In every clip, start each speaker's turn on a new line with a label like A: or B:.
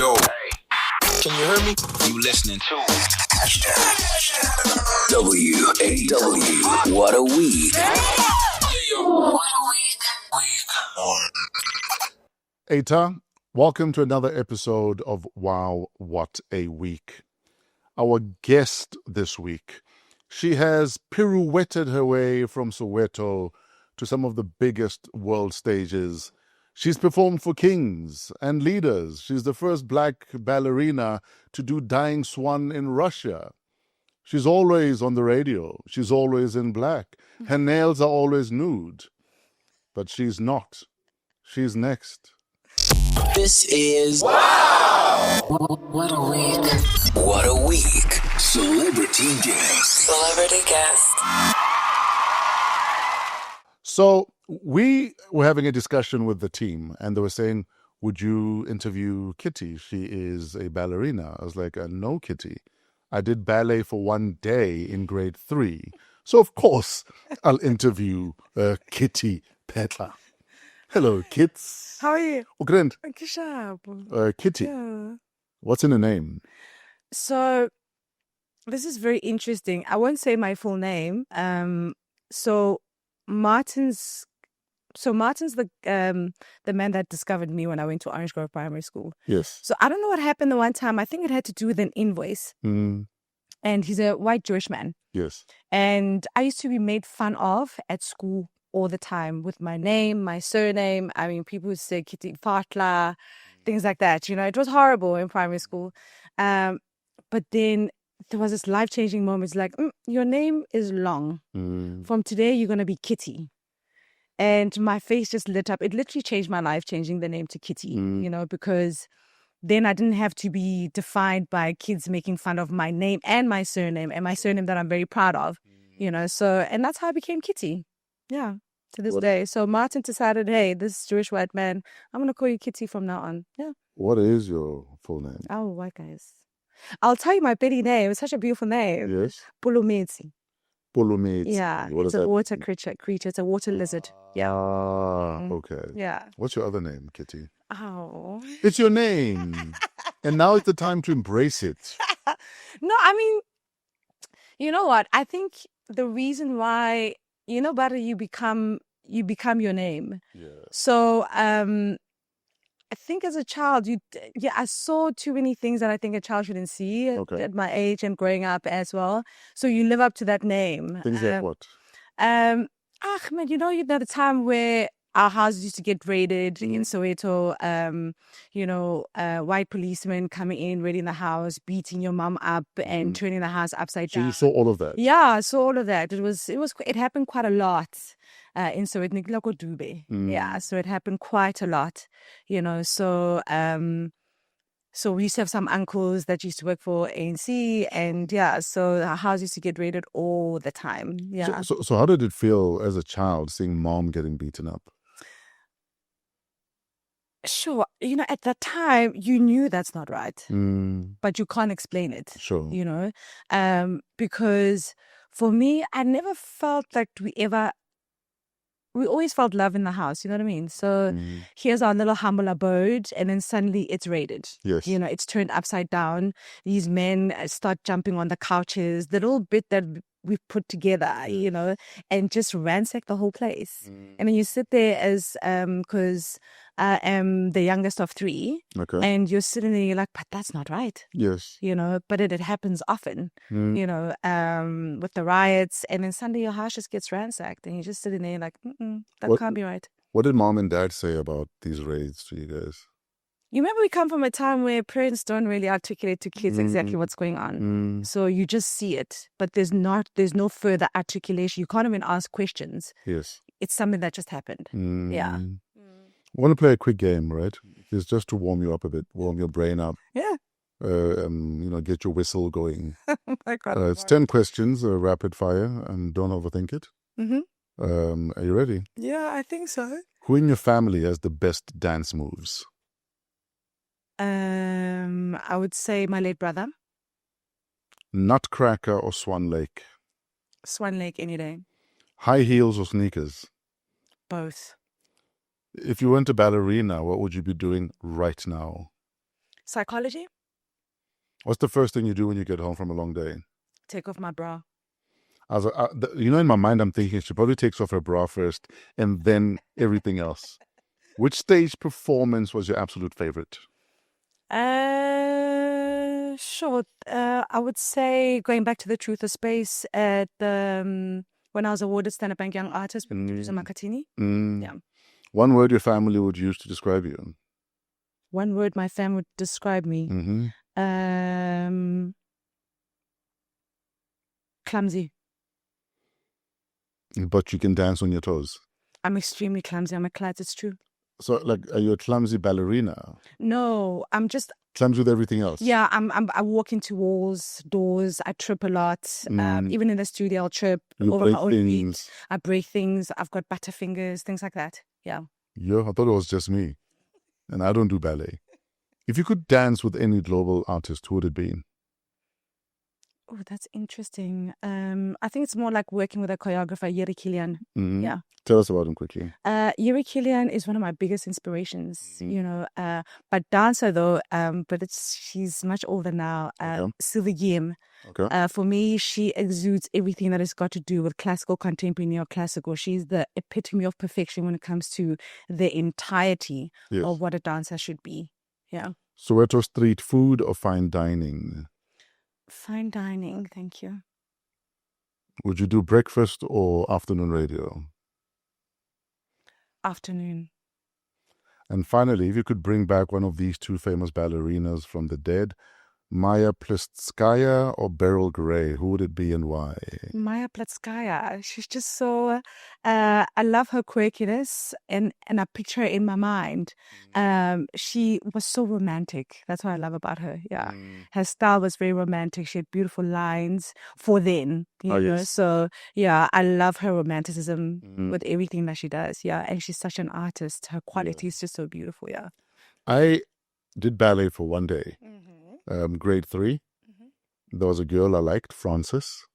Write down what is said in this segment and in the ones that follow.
A: Yo, can you hear me? You listening to
B: WAW. What a week.
C: Eta, welcome to another episode of Wow, What a Week. Our guest this week, she has pirouetted her way from Soweto to some of the biggest world stages. She's performed for kings and leaders. She's the first black ballerina to do Dying Swan in Russia. She's always on the radio. She's always in black. Her nails are always nude. But she's not. She's next.
B: This is Wow! What a week. What a week. Celebrity guest. Celebrity guest.
C: So we were having a discussion with the team, and they were saying, would you interview Kitty? She is a ballerina. I was like, no, Kitty. I did ballet for one day in grade 3. So, of course, I'll interview Kitty Phetla. Hello, Kits.
D: How are you?
C: Grand. Kitty,
D: Yeah.
C: what's in her name?
D: So this is very interesting. I won't say my full name. So Martin's the man that discovered me when I went to Orange Grove Primary School.
C: Yes.
D: So I don't know what happened the one time. I think it had to do with an invoice.
C: Mm,
D: And he's a white Jewish man.
C: yes.
D: And I used to be made fun of at school all the time with my name, my surname. I mean, people would say Kitty Phetla, things like that. You know, it was horrible in primary school. But then there was this life-changing moment. It's like, your name is long.
C: Mm,
D: From today, you're going to be Kitty. And my face just lit up. It literally changed my life, changing the name to Kitty, you know, because then I didn't have to be defined by kids making fun of my name and my surname that I'm very proud of, you know. So, and that's how I became Kitty. Yeah, to this day. So Martin decided, hey, this Jewish white man, I'm going to call you Kitty from now on. Yeah.
C: what is your full name?
D: Oh, white guys. I'll tell you my Betty name. It's such a beautiful name.
C: Yes.
D: Pulumezi.
C: Polomate.
D: Yeah.
C: What
D: It's
C: is
D: a
C: that?
D: water creature. It's a water lizard. Yeah.
C: Okay.
D: Yeah.
C: What's your other name, Kitty?
D: Oh.
C: It's your name. And now is the time to embrace it.
D: No, I mean, you know what? I think the reason why, you know, Butter, you become your name.
C: Yeah.
D: So, I think as a child, I saw too many things that I think a child shouldn't see
C: Okay.
D: at my age and growing up as well. So you live up to that name.
C: Things like what?
D: Man, you know the time where our houses used to get raided in Soweto, white policemen coming in, raiding the house, beating your mom up and turning the house upside
C: So
D: down.
C: you saw all of that?
D: Yeah, I saw all of that. It happened quite a lot in Soweto. Yeah, so it happened quite a lot, you know. So so we used to have some uncles that used to work for ANC, and yeah, so our house used to get raided all the time. Yeah.
C: So how did it feel as a child seeing mom getting beaten up?
D: Sure, you know, at that time you knew that's not right,
C: Mm,
D: but you can't explain it.
C: sure.
D: You know, because for me, I never felt like we always felt love in the house, you know what I mean? So here's our little humble abode, and then suddenly it's raided.
C: Yes.
D: You know, it's turned upside down. These men start jumping on the couches, the little bit that we've put together, you know, and just ransack the whole place. And then you sit there as, because I am the youngest of 3,
C: Okay.
D: and you're sitting there, you're like, but that's not right.
C: Yes.
D: You know, but it happens often,
C: Mm.
D: you know, with the riots, and then suddenly your house just gets ransacked, and you're just sitting there like, that
C: What-
D: can't be right.
C: What did mom and dad say about these raids to you guys?
D: You remember we come from a time where parents don't really articulate to kids exactly what's going on.
C: Mm,
D: So you just see it, but there's no further articulation. You can't even ask questions.
C: yes.
D: It's something that just happened. Yeah.
C: I want to play a quick game, right? It's just to warm you up a bit, warm your brain up.
D: Yeah.
C: Get your whistle going.
D: Oh my God.
C: It's 10 questions, rapid fire, and don't overthink it.
D: Mm-hmm.
C: Are you ready?
D: Yeah, I think so.
C: Who in your family has the best dance moves?
D: I would say my late brother,
C: Nutcracker or Swan Lake?
D: Swan Lake any day.
C: High heels or sneakers?
D: Both.
C: If you weren't a ballerina, what would you be doing right now?
D: Psychology.
C: What's the first thing you do when you get home from a long day?
D: Take off my bra.
C: In my mind, I'm thinking she probably takes off her bra first and then everything else. Which stage performance was your absolute favorite?
D: Sure. I would say going back to the Truth of Space at the when I was awarded Stand Up and Young Artist with producer Makatini. Yeah.
C: One word your family would use to describe you.
D: One word my family would describe me. Clumsy.
C: But you can dance on your toes.
D: I'm extremely clumsy. I'm a klutz. It's true.
C: So, are you a clumsy ballerina?
D: No, I'm just
C: clumsy with everything else.
D: Yeah, I walk into walls, doors. I trip a lot. Even in the studio, I'll trip over my own feet. I break things. I've got butterfingers, things like that. Yeah.
C: Yeah, I thought it was just me, and I don't do ballet. If you could dance with any global artist, who would it be?
D: Oh, that's interesting. I think it's more like working with a choreographer, Yuri Kilian. Yeah.
C: Tell us about him quickly.
D: Yuri Kilian is one of my biggest inspirations, but dancer though, she's much older now. Sylvie Guillaume.
C: Okay.
D: For me, she exudes everything that has got to do with classical, contemporary, neoclassical. She's the epitome of perfection when it comes to the entirety of what a dancer should be. Yeah.
C: Soweto street food or fine dining?
D: Fine dining, thank you.
C: Would you do breakfast or afternoon radio?
D: Afternoon.
C: And finally, if you could bring back one of these two famous ballerinas from the dead, Maya Plitskaya or Beryl Gray, who would it be and why?
D: Maya Plitskaya. She's just so, I love her quirkiness and I picture her in my mind. She was so romantic. That's what I love about her. Yeah. Her style was very romantic. She had beautiful lines for then, you know. So, yeah, I love her romanticism with everything that she does. Yeah. And she's such an artist. Her quality is just so beautiful. Yeah.
C: I did ballet for one day. Grade 3. There was a girl I liked, Frances.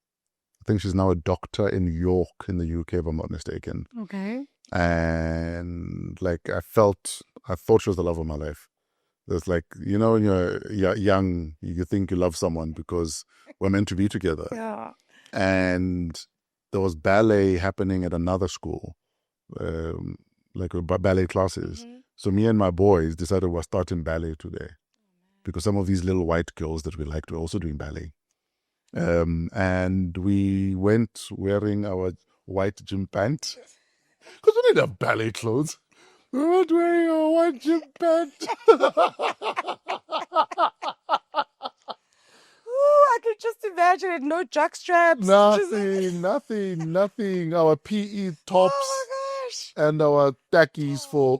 C: I think she's now a doctor in York in the UK, if I'm not mistaken.
D: Okay.
C: And I thought she was the love of my life. There's when you're young, you think you love someone because we're meant to be together.
D: Yeah.
C: And there was ballet happening at another school, ballet classes. So me and my boys decided we're starting ballet today. Because some of these little white girls that we liked were also doing ballet. And we went wearing our white gym pant. Because we didn't have ballet clothes. We went wearing our white gym pant.
D: I could just imagine it. No jock straps.
C: Nothing. Our PE tops.
D: Oh my gosh.
C: And our tackies for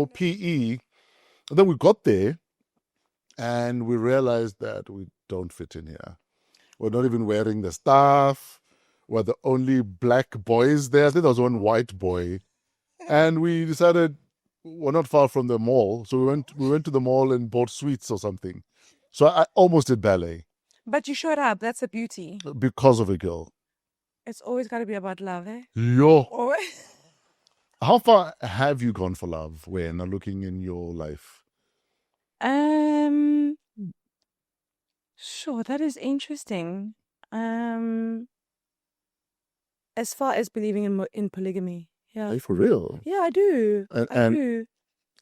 C: PE. And then we got there. And we realized that we don't fit in here. We're not even wearing the stuff. We're the only black boys there. I think there was one white boy. And we decided we're not far from the mall. So we went to the mall and bought sweets or something. So I almost did ballet.
D: But you showed up. That's a beauty.
C: Because of a girl.
D: It's always got to be about love, eh?
C: Yo.
D: Always.
C: How far have you gone for love when looking in your life?
D: Sure, that is interesting. As far as believing in polygamy, yeah.
C: Hey, for real?
D: Yeah, I do. I do.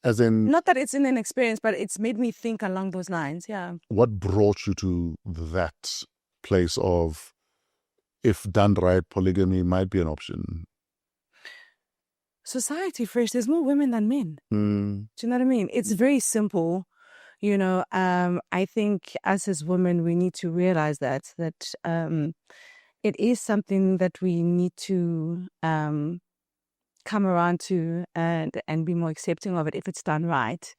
C: As in,
D: not that it's in an experience, but it's made me think along those lines. Yeah.
C: What brought you to that place of, if done right, polygamy might be an option?
D: Society first. There's more women than men. Do you know what I mean? It's very simple. I think us as women, we need to realize that it is something that we need to come around to and be more accepting of it if it's done right.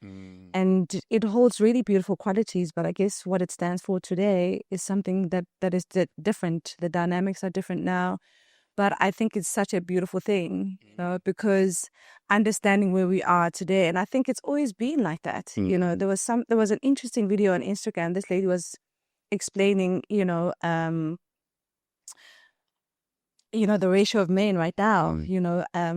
D: And it holds really beautiful qualities, but I guess what it stands for today is something that is different. The dynamics are different now. But I think it's such a beautiful thing, because understanding where we are today, and I think it's always been like that. There was an interesting video on Instagram. This lady was explaining, the ratio of men right now,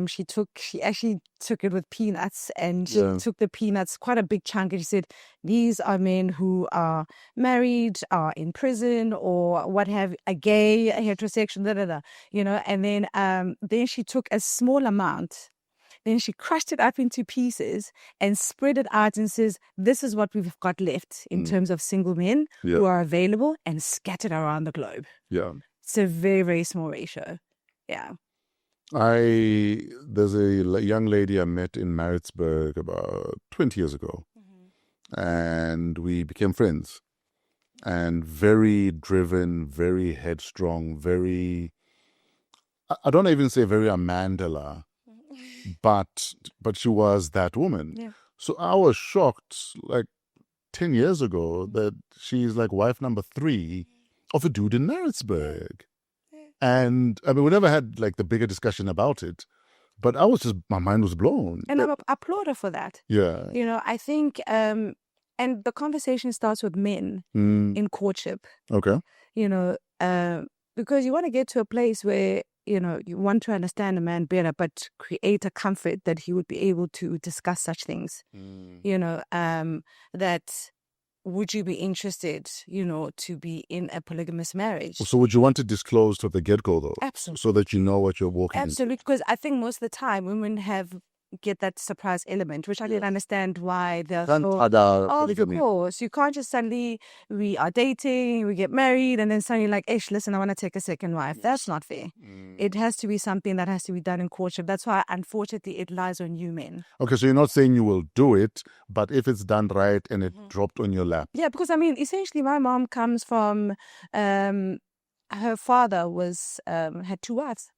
D: she actually took it with peanuts, and she took the peanuts, quite a big chunk, and she said, these are men who are married, are in prison, or what have, a gay, a heterosexual, and then she took a small amount, then she crushed it up into pieces and spread it out and says, this is what we've got left in terms of single men who are available, and scattered around the globe.
C: Yeah.
D: It's a very, very small ratio. Yeah.
C: There's a young lady I met in Maritzburg about 20 years ago, and we became friends, and very driven, very headstrong, very, I don't even say very Amandala, but she was that woman. Yeah. So I was shocked like 10 years ago that she's like wife number 3 of a dude in Maritzburg. And I mean, we never had like the bigger discussion about it, but my mind was blown.
D: And I applaud her for that.
C: Yeah.
D: I think, and the conversation starts with men in courtship.
C: Okay.
D: Because you want to get to a place where, you want to understand a man better, but create a comfort that he would be able to discuss such things. That would you be interested, to be in a polygamous marriage?
C: So would you want to disclose to the get-go, though?
D: Absolutely.
C: So that you know what you're walking into?
D: Absolutely, because I think most of the time women get that surprise element, which I didn't understand why they're so... Of course. You can't just suddenly, we are dating, we get married, and then suddenly like, listen, I want to take a second wife. That's not fair. It has to be something that has to be done in courtship. That's why, unfortunately, it lies on you men. Okay,
C: so you're not saying you will do it, but if it's done right and it dropped on your lap.
D: Yeah, because I mean, essentially my mom comes from, her father had 2 wives.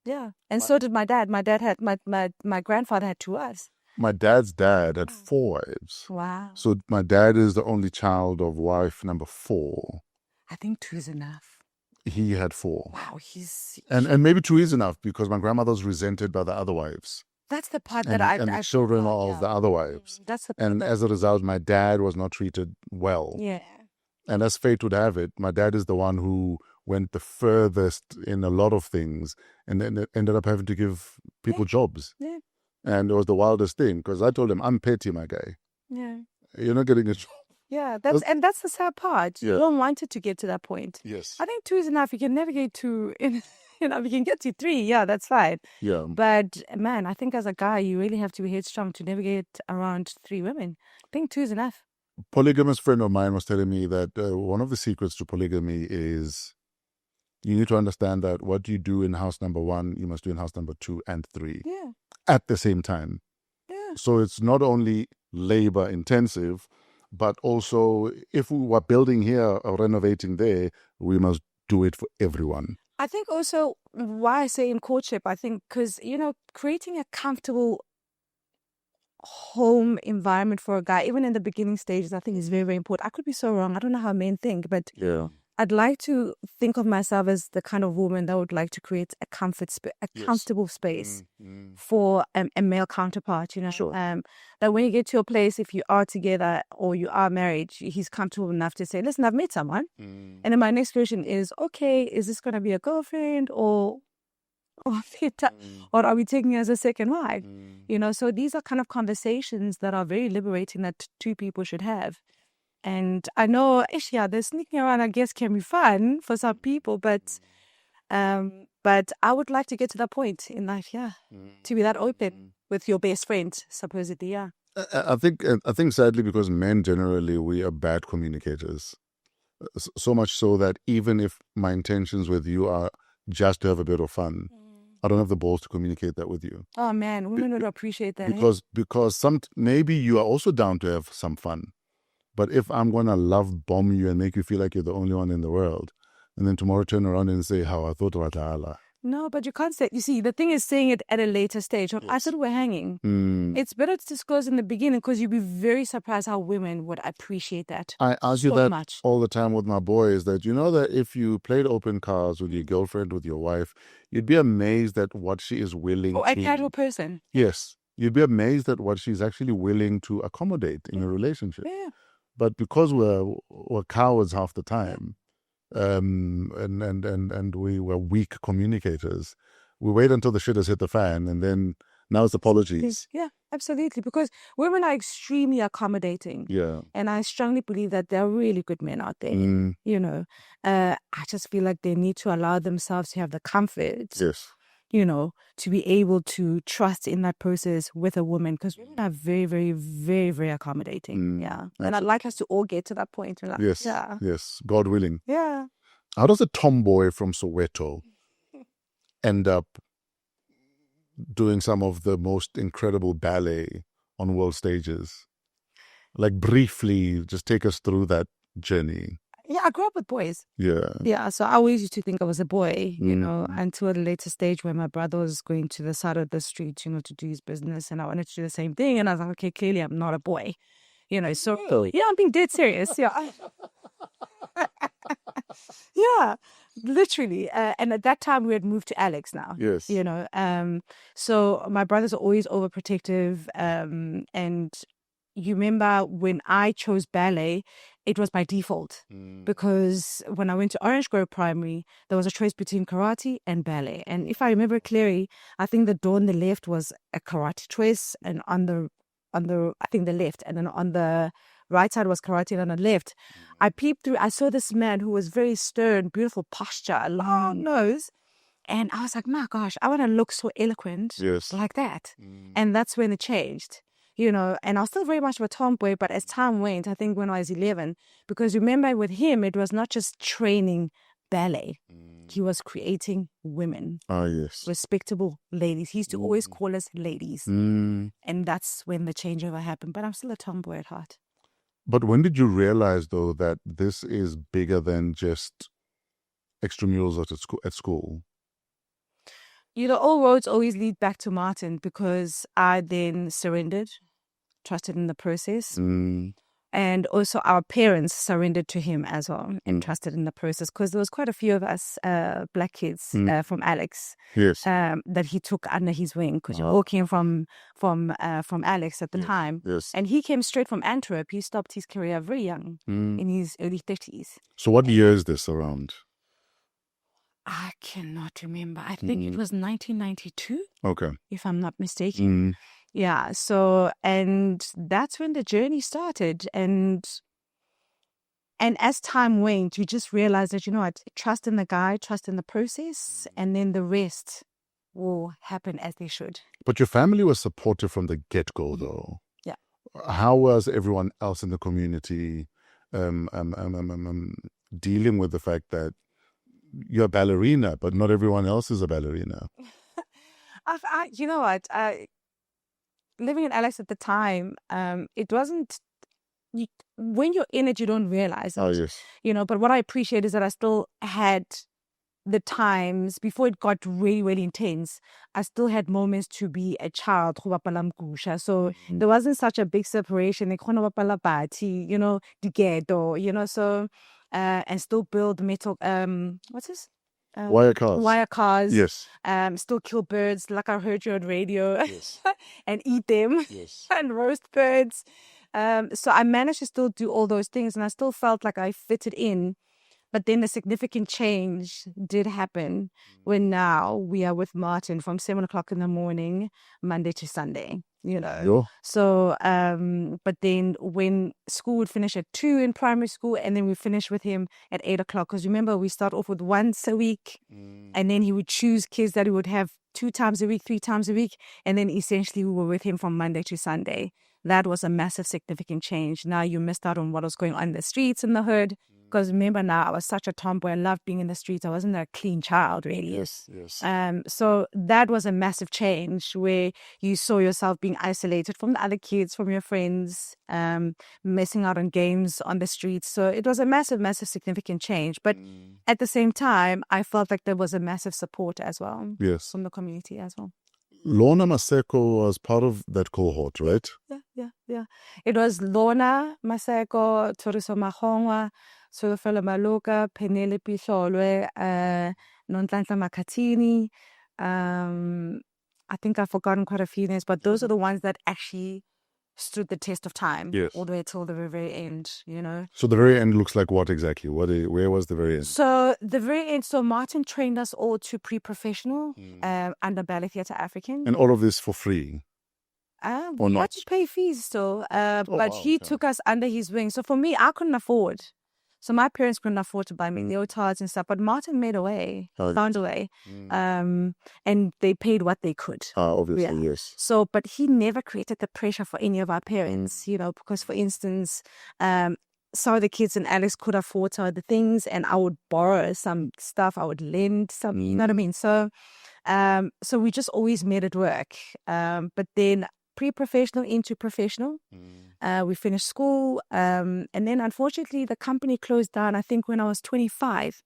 D: Yeah, and so did my dad. My dad had my grandfather had 2 wives.
C: My dad's dad had 4 wives.
D: Wow.
C: So my dad is the only child of wife number 4.
D: I think 2 is enough.
C: He had 4.
D: Wow,
C: and maybe 2 is enough because my grandmother was resented by the other wives.
D: That's the part
C: and the children of the other wives.
D: That's the part.
C: And as a result, my dad was not treated well.
D: Yeah.
C: And as fate would have it, my dad is the one who went the furthest in a lot of things and then ended up having to give people jobs.
D: Yeah.
C: And it was the wildest thing because I told him, I'm petty, my guy.
D: Yeah.
C: You're not getting a job.
D: Yeah, that's the sad part. You don't want it to get to that point.
C: Yes.
D: I think 2 is enough. You can navigate to, we can get to 3. Yeah, that's fine.
C: Yeah.
D: But man, I think as a guy, you really have to be headstrong to navigate around 3 women. I think 2 is enough.
C: Polygamous friend of mine was telling me that one of the secrets to polygamy is you need to understand that what you do in house number 1, you must do in house number 2 and 3 at the same time.
D: Yeah.
C: So it's not only labor intensive, but also if we were building here or renovating there, we must do it for everyone.
D: I think also why I say in courtship, I think because, creating a comfortable home environment for a guy, even in the beginning stages, I think is very, very important. I could be so wrong. I don't know how men think, but I'd like to think of myself as the kind of woman that would like to create a comfortable space for a male counterpart,
C: Sure.
D: That when you get to a place, if you are together or you are married, he's comfortable enough to say, listen, I've met someone. And then my next question is, okay, is this going to be a girlfriend or are we taking her as a second wife? So these are kind of conversations that are very liberating that 2 people should have. And I know, the sneaking around, I guess, can be fun for some people, but I would like to get to that point in life, to be that open with your best friend, supposedly,
C: I think sadly, because men generally, we are bad communicators. So much so that even if my intentions with you are just to have a bit of fun, I don't have the balls to communicate that with you.
D: Oh man, women would appreciate that.
C: Because maybe you are also down to have some fun. But if I'm going to love bomb you and make you feel like you're the only one in the world, and then tomorrow turn around and say, how I thought about Allah.
D: No, but you can't say, you see, the thing is saying it at a later stage. When I said we're hanging, it's better to disclose in the beginning because you'd be very surprised how women would appreciate that.
C: I argue that all the time with my boys, that that if you played open cards with your girlfriend, with your wife, you'd be amazed at what she is willing to...
D: a casual person.
C: Yes. You'd be amazed at what she's actually willing to accommodate in a relationship.
D: Yeah.
C: But because we're cowards half the time, and we were weak communicators. We wait until the shit has hit the fan, and then now it's apologies.
D: Yeah, absolutely. Because women are extremely accommodating.
C: Yeah.
D: And I strongly believe that there are really good men out there. You know, I just feel like they need to allow themselves to have the comfort,
C: Yes.
D: you know, to be able to trust in that process with a woman, because women are very, very, very, very accommodating. Yeah. And I'd like us to all get to that point. Like,
C: Yes.
D: yeah.
C: Yes. God willing.
D: Yeah.
C: How does a tomboy from Soweto end up doing some of the most incredible ballet on world stages? Like, briefly, just take us through that journey.
D: Yeah, I grew up with boys.
C: Yeah.
D: Yeah, so I always used to think I was a boy, you know, until a later stage when my brother was going to the side of the street, you know, to do his business, and I wanted to do the same thing. And I was like, okay, clearly I'm not a boy, you know. So yeah, I'm being dead serious. Yeah. Yeah, literally. And at that time, we had moved to Alex now.
C: Yes.
D: You know, so my brothers are always overprotective. And you remember when I chose ballet, it was by default because when I went to Orange Grove Primary, there was a choice between karate and ballet. And if I remember clearly, I think the door on the left was a karate choice, and on the I think the left, and then on the right side was karate, and on the left, I peeped through. I saw this man who was very stern, beautiful posture, a long nose. And I was like, my gosh, I want to look so eloquent like that. And that's when it changed, you know. And I was still very much of a tomboy, but as time went, I think when I was 11, because remember with him, it was not just training ballet. He was creating women.
C: Ah, yes.
D: Respectable ladies. He used to always call us ladies. And that's when the changeover happened. But I'm still a tomboy at heart.
C: But when did you realize, though, that this is bigger than just extramurals at school?
D: You know, all roads always lead back to Martin, because I then surrendered, trusted in the process. And also our parents surrendered to him as well and trusted in the process, because there was quite a few of us black kids from Alex that he took under his wing, because we all came from Alex at the time.
C: Yes.
D: And he came straight from Antwerp. He stopped his career very young, in his early 30s.
C: So what year is this around?
D: I cannot remember. I think it was 1992.
C: Okay.
D: If I'm not mistaken. Yeah. So, and that's when the journey started. And as time went, you just realized that, you know what, trust in the guy, trust in the process, and then the rest will happen as they should.
C: But your family was supportive from the get-go, though.
D: Yeah.
C: How was everyone else in the community dealing with the fact that you're a ballerina, but not everyone else is a ballerina?
D: You know what? Living in Alex at the time, it wasn't. When you're in it, you don't realize it.
C: Oh, yes.
D: You know, but what I appreciate is that I still had the times before it got really, really intense. I still had moments to be a child. So there wasn't such a big separation. You know, the ghetto, you know, so. And still build metal, what's this?
C: Wire cars.
D: Wire cars.
C: Yes.
D: Still kill birds, like I heard you on radio.
C: Yes.
D: And eat them.
C: Yes.
D: And roast birds. So I managed to still do all those things, and I still felt like I fitted in. But then a significant change did happen when now we are with Martin from 7 o'clock in the morning, Monday to Sunday, you know.
C: Yo.
D: So, but then when school would finish at 2 in primary school, and then we finish with him at 8 o'clock. Because remember, we start off with once a week, and then he would choose kids that he would have 2 times a week, 3 times a week. And then essentially we were with him from Monday to Sunday. That was a massive, significant change. Now you missed out on what was going on in the streets in the hood. Because remember now, I was such a tomboy. I loved being in the streets. I wasn't a clean child, really.
C: Yes, yes.
D: So that was a massive change where you saw yourself being isolated from the other kids, from your friends, missing out on games on the streets. So it was a massive, massive, significant change. But at the same time, I felt like there was a massive support as well.
C: Yes.
D: From the community as well.
C: Lorna Maseko was part of that cohort, right?
D: Yeah. It was Lorna Maseko, Toriso Mahongwa, Soweto Maloka, Penelope Sholwe, Nonhlanhla Makhathini. I think I've forgotten quite a few names, but those are the ones that actually stood the test of time.
C: Yes.
D: All the way till the very end, you know.
C: So the very end looks like what exactly? Where was the very end?
D: So the very end, so Martin trained us all to pre-professional under Ballet Theatre African.
C: And all of this for free? Or
D: We
C: not?
D: had to pay fees still, but
C: wow,
D: he
C: okay.
D: took us under his wing. So for me, I couldn't afford. So my parents couldn't afford to buy me leotards and stuff, but Martin made a way, found a way. And they paid what they could.
C: Obviously, yes.
D: So, but he never created the pressure for any of our parents, you know, because for instance, some of the kids and Alex could afford some of the things and I would borrow some stuff, I would lend some, you know what I mean? So, so we just always made it work. But then pre-professional into professional, we finished school. And then unfortunately the company closed down, I think when I was 25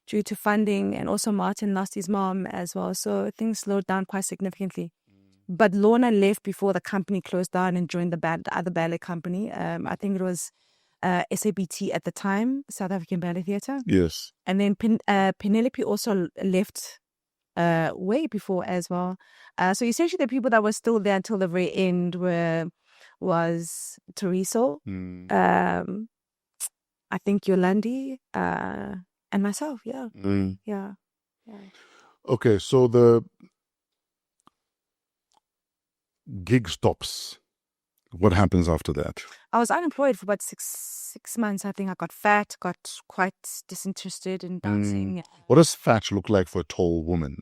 D: due to funding, and also Martin lost his mom as well. So things slowed down quite significantly. But Lorna left before the company closed down and joined the other ballet company. I think it was SABT at the time, South African Ballet Theatre.
C: Yes.
D: And then Penelope also left way before as well. So essentially the people that were still there until the very end was Teresa, I think Yolandi, and myself. Yeah. Yeah.
C: Okay, so the gig stops. What happens after that?
D: I was unemployed for about six months. I think I got fat, got quite disinterested in dancing.
C: What does fat look like for a tall woman?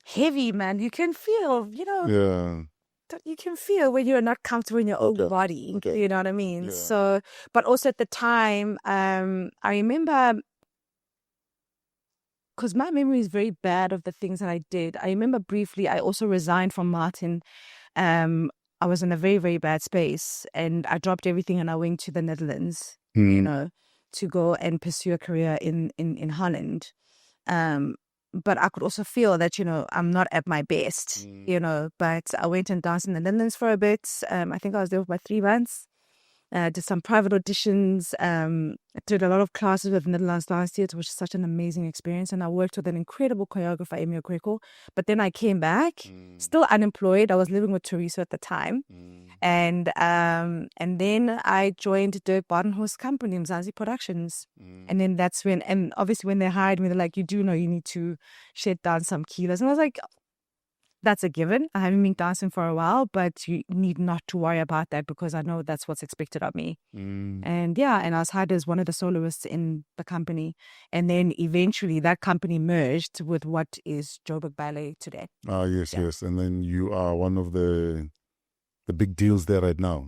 D: Heavy, man. You can feel, you know.
C: Yeah.
D: You can feel when you're not comfortable in your own body.
C: Okay.
D: You know what I mean?
C: Yeah.
D: So, but also at the time, I remember, because my memory is very bad of the things that I did. I remember briefly, I also resigned from Martin. I was in a very, very bad space and I dropped everything and I went to the Netherlands, you know, to go and pursue a career in Holland. But I could also feel that, you know, I'm not at my best, you know, but I went and danced in the Netherlands for a bit. I think I was there for about 3 months. Did some private auditions, did a lot of classes with Netherlands Dance Theatre, which is such an amazing experience. And I worked with an incredible choreographer, Emil Greco. But then I came back, still unemployed. I was living with Teresa at the time. And then I joined Dirk Badenhorst's company, Mzansi Productions. And then that's when, and obviously when they hired me, they're like, you do know you need to shed down some kilos. And I was like, that's a given. I haven't been dancing for a while, but you need not to worry about that because I know that's what's expected of me. And yeah, and I was hired as one of the soloists in the company. And then eventually that company merged with what is Joburg Ballet today.
C: Yes. And then you are one of the big deals there right now.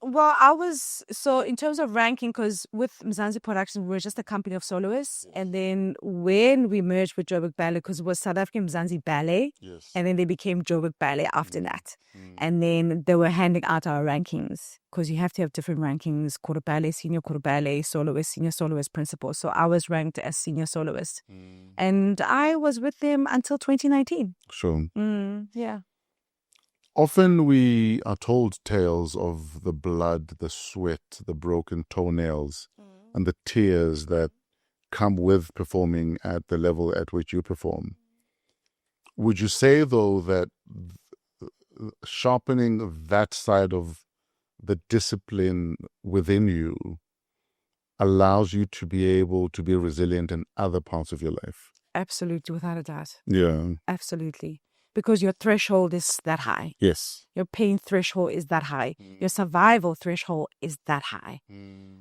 D: Well, I was, so in terms of ranking, because with Mzansi Productions, we were just a company of soloists. And then when we merged with Joburg Ballet, because it was South African Mzansi Ballet, and then they became Joburg Ballet after that. And then they were handing out our rankings, because you have to have different rankings, quarter ballet, senior quarter ballet, soloist, senior soloist, principal. So I was ranked as senior soloist. And I was with them until 2019.
C: Sure.
D: Yeah.
C: Often we are told tales of the blood, the sweat, the broken toenails, and the tears that come with performing at the level at which you perform. Would you say, though, that sharpening that side of the discipline within you allows you to be able to be resilient in other parts of your life?
D: Absolutely, without a doubt.
C: Yeah.
D: Absolutely. Because your threshold is that high.
C: Yes.
D: Your pain threshold is that high. Your survival threshold is that high.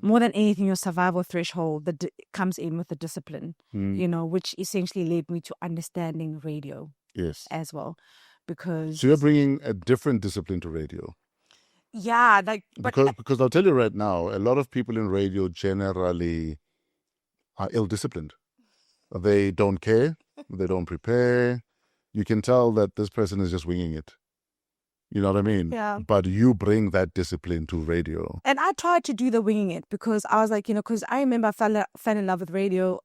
D: More than anything, your survival threshold that comes in with the discipline, you know, which essentially led me to understanding radio as well. Because
C: so you're bringing a different discipline to radio.
D: Yeah, like
C: because I'll tell you right now, a lot of people in radio generally are ill-disciplined. They don't care. They don't prepare. You can tell that this person is just winging it. You know what I mean?
D: Yeah.
C: But you bring that discipline to radio.
D: And I tried to do the winging it because I was like, you know, because I remember I fell in love with radio.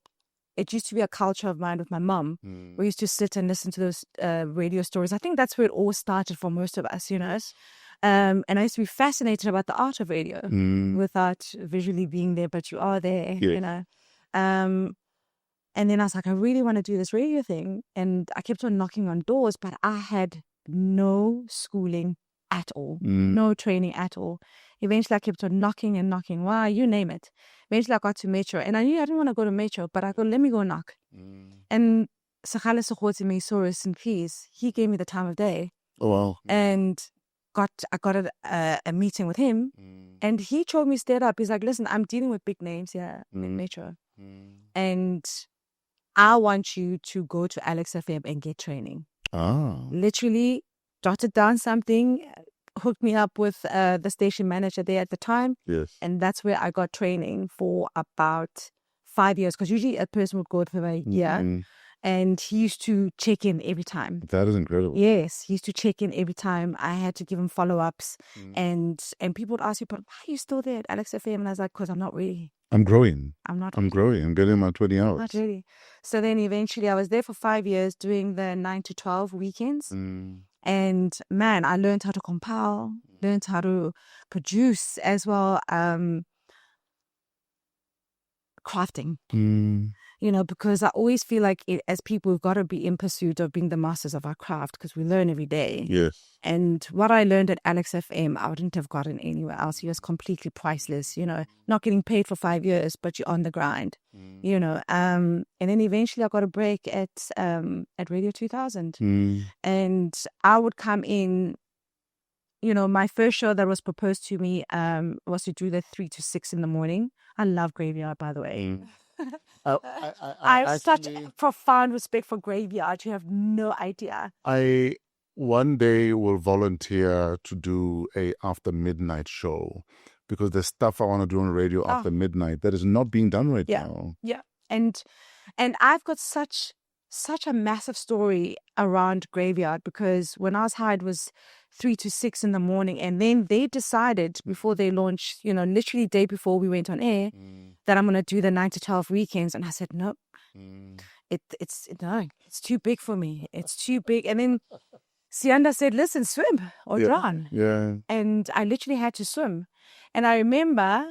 D: It used to be a culture of mine with my mum. We used to sit and listen to those radio stories. I think that's where it all started for most of us, you know. And I used to be fascinated about the art of radio without visually being there, but you are there, you know. And then I was like, I really want to do this radio thing. And I kept on knocking on doors, but I had no schooling at all.
C: Mm.
D: No training at all. Eventually, I kept on knocking and knocking. Why? You name it. Eventually, I got to Metro. And I knew I didn't want to go to Metro, but I go, let me go knock. And Sakhala Sokhotsi Meisoro St. Peace, he gave me the time of day.
C: Oh, wow.
D: And I got a meeting with him. And he told me straight up, he's like, listen, I'm dealing with big names here in Metro. And I want you to go to Alex FM and get training. Literally jotted down something, hooked me up with the station manager there at the time.
C: Yes.
D: And that's where I got training for about 5 years. Because usually a person would go for a year. And he used to check in every time.
C: That is incredible.
D: Yes, he used to check in every time. I had to give him follow-ups. And people would ask me, but why are you still there at Alex FM? And I was like, because I'm not ready.
C: I'm growing.
D: I'm not
C: I'm
D: ready.
C: growing. I'm getting my 20 hours.
D: Not really. So then eventually I was there for 5 years doing the 9 to 12 weekends. And man, I learned how to compile, learned how to produce as well, crafting. You know, because I always feel like as people, we've got to be in pursuit of being the masters of our craft because we learn every day.
C: Yes.
D: And what I learned at Alex FM, I wouldn't have gotten anywhere else. It was completely priceless, you know, not getting paid for 5 years, but you're on the grind, you know. And then eventually I got a break at Radio 2000. And I would come in, you know, my first show that was proposed to me was to do the 3 to 6 in the morning. I love Graveyard, by the way. I have such profound respect for Graveyard. You have no idea.
C: I one day will volunteer to do a after midnight show because there's stuff I want to do on radio after midnight that is not being done right now.
D: Yeah. And I've got such a massive story around Graveyard because when I was hired was 3 to 6 in the morning, and then they decided before they launched, you know, literally day before we went on air, that I'm going to do the 9 to 12 weekends. And I said, no, it's too big for me. It's too big. And then Sianda said, listen, swim or drown.
C: Yeah.
D: And I literally had to swim. And I remember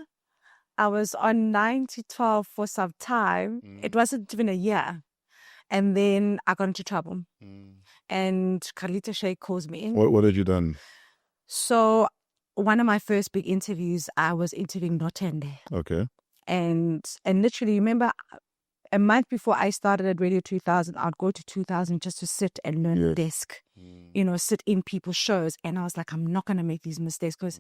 D: I was on 9 to 12 for some time. It wasn't even a year. And then I got into trouble. And Carlita Sheikh calls me in.
C: What had you done?
D: So one of my first big interviews, I was interviewing Notende.
C: Okay.
D: And literally, remember, a month before I started at Radio 2000, I'd go to 2000 just to sit and learn the desk, you know, sit in people's shows. And I was like, I'm not going to make these mistakes because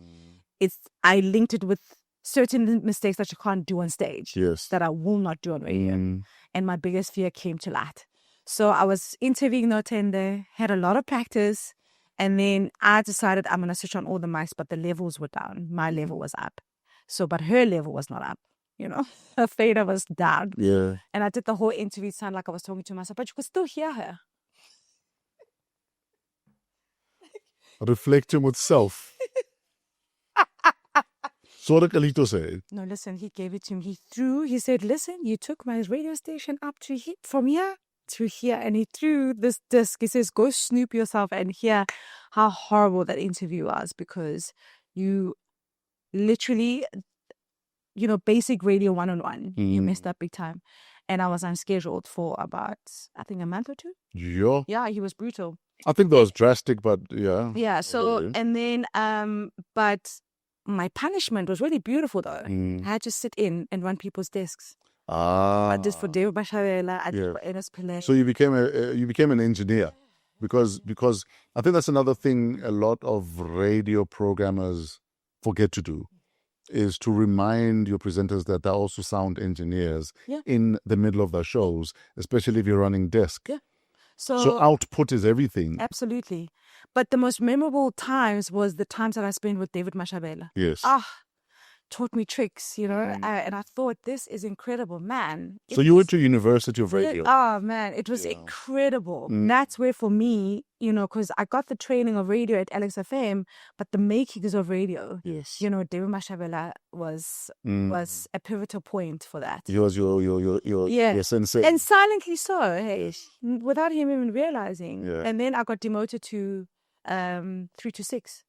D: I linked it with certain mistakes that you can't do on stage.
C: Yes.
D: That I will not do on radio. And my biggest fear came to light. So I was interviewing Notende, had a lot of practice. And then I decided I'm going to switch on all the mics, but the levels were down. My level was up. So, but her level was not up. You know, her fader was down.
C: Yeah.
D: And I did the whole interview sound like I was talking to myself, but you could still hear her.
C: Reflecting with self. So what did Kalito say?
D: No, listen, he gave it to me. He said, listen, you took my radio station up to here, from here to here. And he threw this disc. He says, go snoop yourself and hear how horrible that interview was because you literally, you know, basic radio one-on-one. You messed up big time. And I was unscheduled for about, I think, a month or two. Yeah, he was brutal.
C: I think that was drastic, but yeah.
D: Yeah, so, and then, but my punishment was really beautiful, though. I had to sit in and run people's desks. I did for David Bashavela, I did for Enes Pillay.
C: So you became an engineer. Because I think that's another thing a lot of radio programmers forget to do. Is to remind your presenters that they're also sound engineers in the middle of their shows, especially if you're running desk.
D: Yeah.
C: So output is everything.
D: Absolutely. But the most memorable times was the times that I spent with David Mashabela.
C: Yes.
D: Taught me tricks, you know, and I thought, this is incredible, man.
C: So you went to University of Radio.
D: Oh, man, it was incredible. That's where, for me, you know, because I got the training of radio at Alex FM, but the makings of radio, you know, David Mashabela was a pivotal point for that.
C: He was your sensei.
D: And silently so, hey, without him even realizing.
C: Yeah.
D: And then I got demoted to 3 to 6.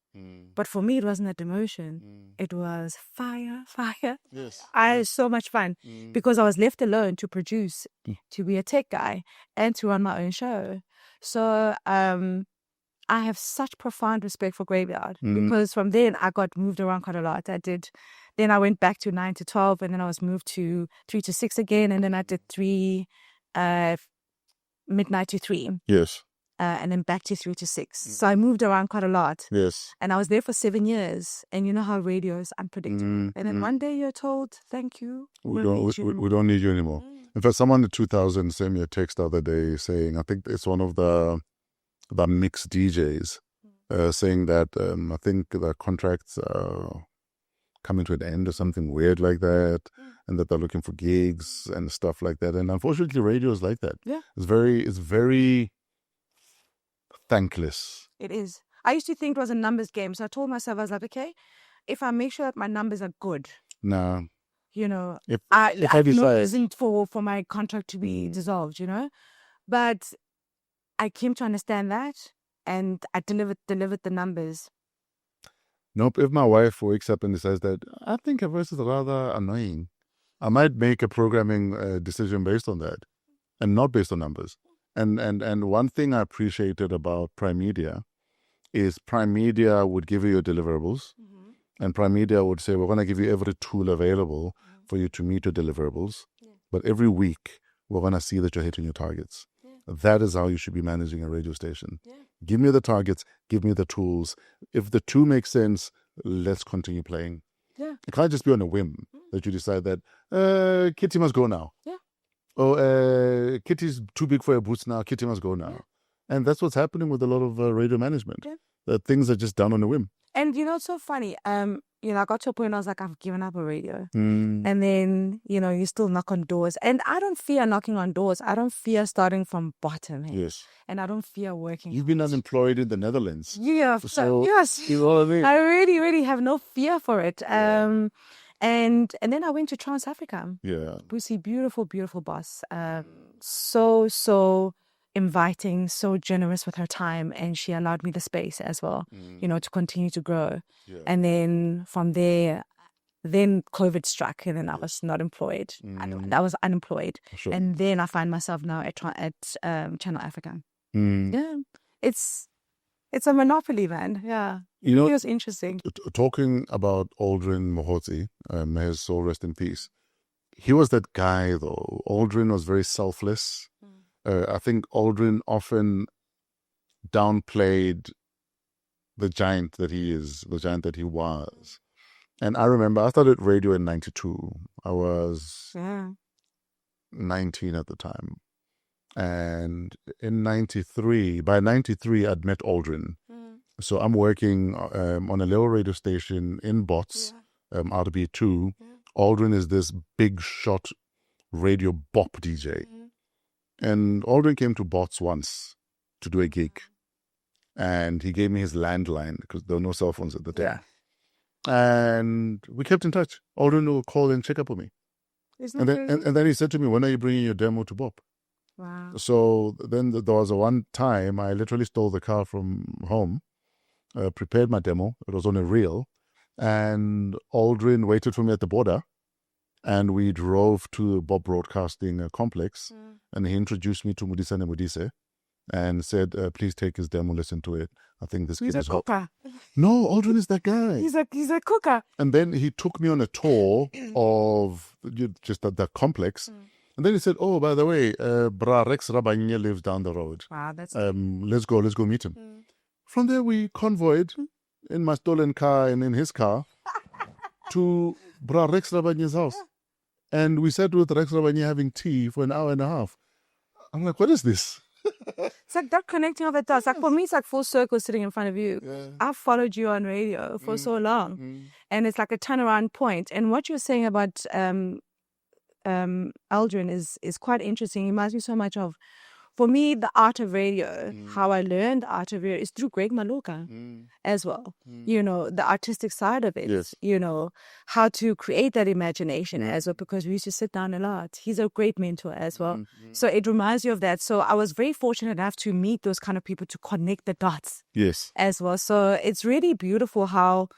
D: But for me, it wasn't a demotion. It was fire.
C: Yes.
D: I had so much fun because I was left alone to produce, to be a tech guy, and to run my own show. So I have such profound respect for graveyard because from then I got moved around quite a lot. Then I went back to 9 to 12 and then I was moved to 3 to 6 again. And then I did 3, midnight to 3.
C: Yes.
D: And then back to 3 to 6. So I moved around quite a lot.
C: Yes.
D: And I was there for 7 years. And you know how radio is unpredictable. And then one day you're told, thank you.
C: We don't need you anymore. In fact, someone in 2000 sent me a text the other day saying, I think it's one of the mixed DJs, saying that I think the contracts are coming to an end or something weird like that, and that they're looking for gigs and stuff like that. And unfortunately, radio is like that.
D: Yeah.
C: It's very thankless.
D: It is. I used to think it was a numbers game. So I told myself, I was like, okay, if I make sure that my numbers are good,
C: Nah.
D: you know,
C: If
D: I
C: decide-
D: no reason for my contract to be dissolved, you know. But I came to understand that, and I delivered the numbers.
C: Nope. If my wife wakes up and decides that I think her voice is rather annoying, I might make a programming decision based on that, and not based on numbers. And one thing I appreciated about Prime Media is Prime Media would give you your deliverables, and Prime Media would say, we're going to give you every tool available for you to meet your deliverables. But every week, we're going to see that you're hitting your targets. That is how you should be managing a radio station. Give me the targets, give me the tools. If the two make sense, let's continue playing. It can't just be on a whim that you decide that Kitty must go now. Oh, Kitty's too big for your boots now. Kitty must go now. And that's what's happening with a lot of radio management. That things are just done on a whim.
D: And you know, it's so funny. I got to a point I was like, I've given up on radio. And then, you still knock on doors. And I don't fear knocking on doors. I don't fear starting from bottom.
C: Yes.
D: And I don't fear working.
C: You've been unemployed in the Netherlands.
D: Yeah. So yes.
C: You know what I mean?
D: I really, really have no fear for it. And then I went to Trans Africa.
C: Yeah.
D: Busi, beautiful, beautiful boss. So inviting, so generous with her time, and she allowed me the space as well, to continue to grow. And then from there, then COVID struck, and then I was not employed. I was unemployed.
C: Sure.
D: And then I find myself now at Channel Africa. Yeah, it's a monopoly, man. Yeah, it was interesting.
C: Talking about Aldrin Mohotsi, may his soul rest in peace. He was that guy, though. Aldrin was very selfless. I think Aldrin often downplayed the giant that he is, the giant that he was. And I remember I started radio in 92. I was 19 at the time. And in 93, by 93, I'd met Aldrin. So I'm working on a little radio station in Bots, RB2. Aldrin is this big shot radio bop DJ. And Aldrin came to Bots once to do a gig. And he gave me his landline because there were no cell phones at the time. And we kept in touch. Aldrin will call and check up on me. And then he said to me, when are you bringing your demo to Bop?
D: Wow.
C: So then there was one time I literally stole the car from home, prepared my demo. It was on a reel. And Aldrin waited for me at the border. And we drove to Bob Broadcasting Complex, and he introduced me to Mudisa Mudise and said, please take his demo, listen to it. I think this kid is hot.
D: Cooker.
C: No, Aldrin is that guy.
D: He's a cooker.
C: And then he took me on a tour of just the complex. And then he said, oh, by the way, Bra Rex Rabanye lives down the road.
D: Wow, that's...
C: let's go meet him. From there, we convoyed in my stolen car and in his car to Bra Rex Rabanye's house. And we sat with Rex Rabanye having tea for an hour and a half. I'm like, what is this?
D: It's like that connecting of the dots. Like for me, it's like full circle sitting in front of you. I've followed you on radio for so long. And it's like a turnaround point. And what you're saying about Aldrin is quite interesting. It reminds me so much of, for me, the art of radio. How I learned the art of radio is through Greg Maloka as well. The artistic side of it.
C: Yes.
D: How to create that imagination as well, because we used to sit down a lot. He's a great mentor as well. So it reminds you of that. So I was very fortunate enough to meet those kind of people to connect the dots.
C: Yes.
D: As well. So it's really beautiful how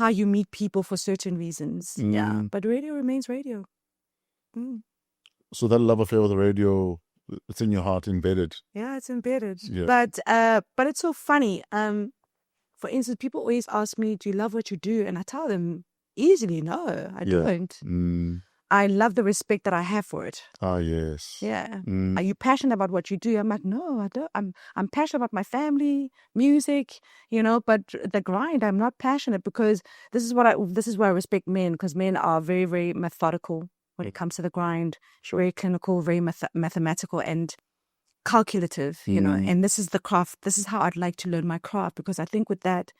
D: you meet people for certain reasons. Yeah. But radio remains radio.
C: So that love affair with the radio It's in your heart, embedded.
D: Yeah, it's embedded.
C: Yeah.
D: But it's so funny. For instance, people always ask me, "Do you love what you do?" And I tell them easily, "No, I don't." I love the respect that I have for it.
C: Ah, yes.
D: Yeah. Are you passionate about what you do? I'm like, no, I don't. I'm passionate about my family, music, but the grind, I'm not passionate, because this is where I respect men, because men are very, very methodical when it comes to the grind, very clinical, very mathematical and calculative, and this is the craft. This is how I'd like to learn my craft, because I think with that,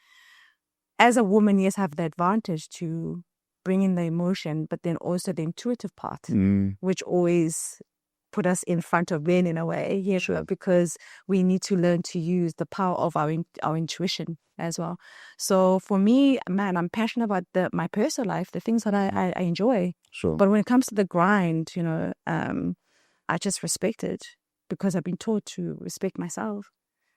D: as a woman, yes, I have the advantage to bring in the emotion, but then also the intuitive part, which always put us in front of men in a way, because we need to learn to use the power of our intuition as well. So for me, man, I'm passionate about my personal life, the things that I enjoy.
C: Sure.
D: But when it comes to the grind, I just respect it, because I've been taught to respect myself.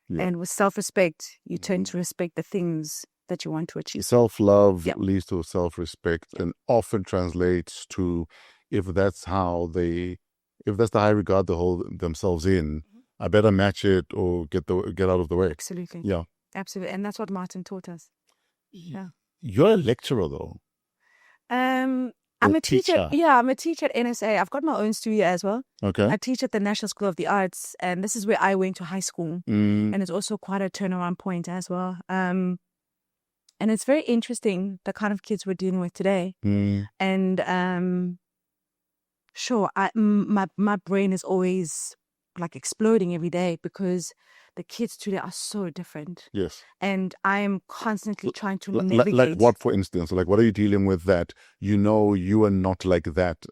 D: Yeah. And with self-respect, you turn to respect the things that you want to achieve.
C: Self-love leads to self-respect, and often translates to, if that's the high regard they hold themselves in, I better match it or get out of the way.
D: Absolutely.
C: Yeah.
D: Absolutely. And that's what Martin taught us. Yeah.
C: You're a lecturer though.
D: I'm a teacher. Yeah, I'm a teacher at NSA. I've got my own studio as well. Okay. I teach at the National School of the Arts, and this is where I went to high school. And it's also quite a turnaround point as well. And it's very interesting, the kind of kids we're dealing with today. And sure, my brain is always like exploding every day, because the kids today are so different.
C: Yes.
D: And I am constantly trying to navigate.
C: Like what, for instance? Like, what are you dealing with that you are not like that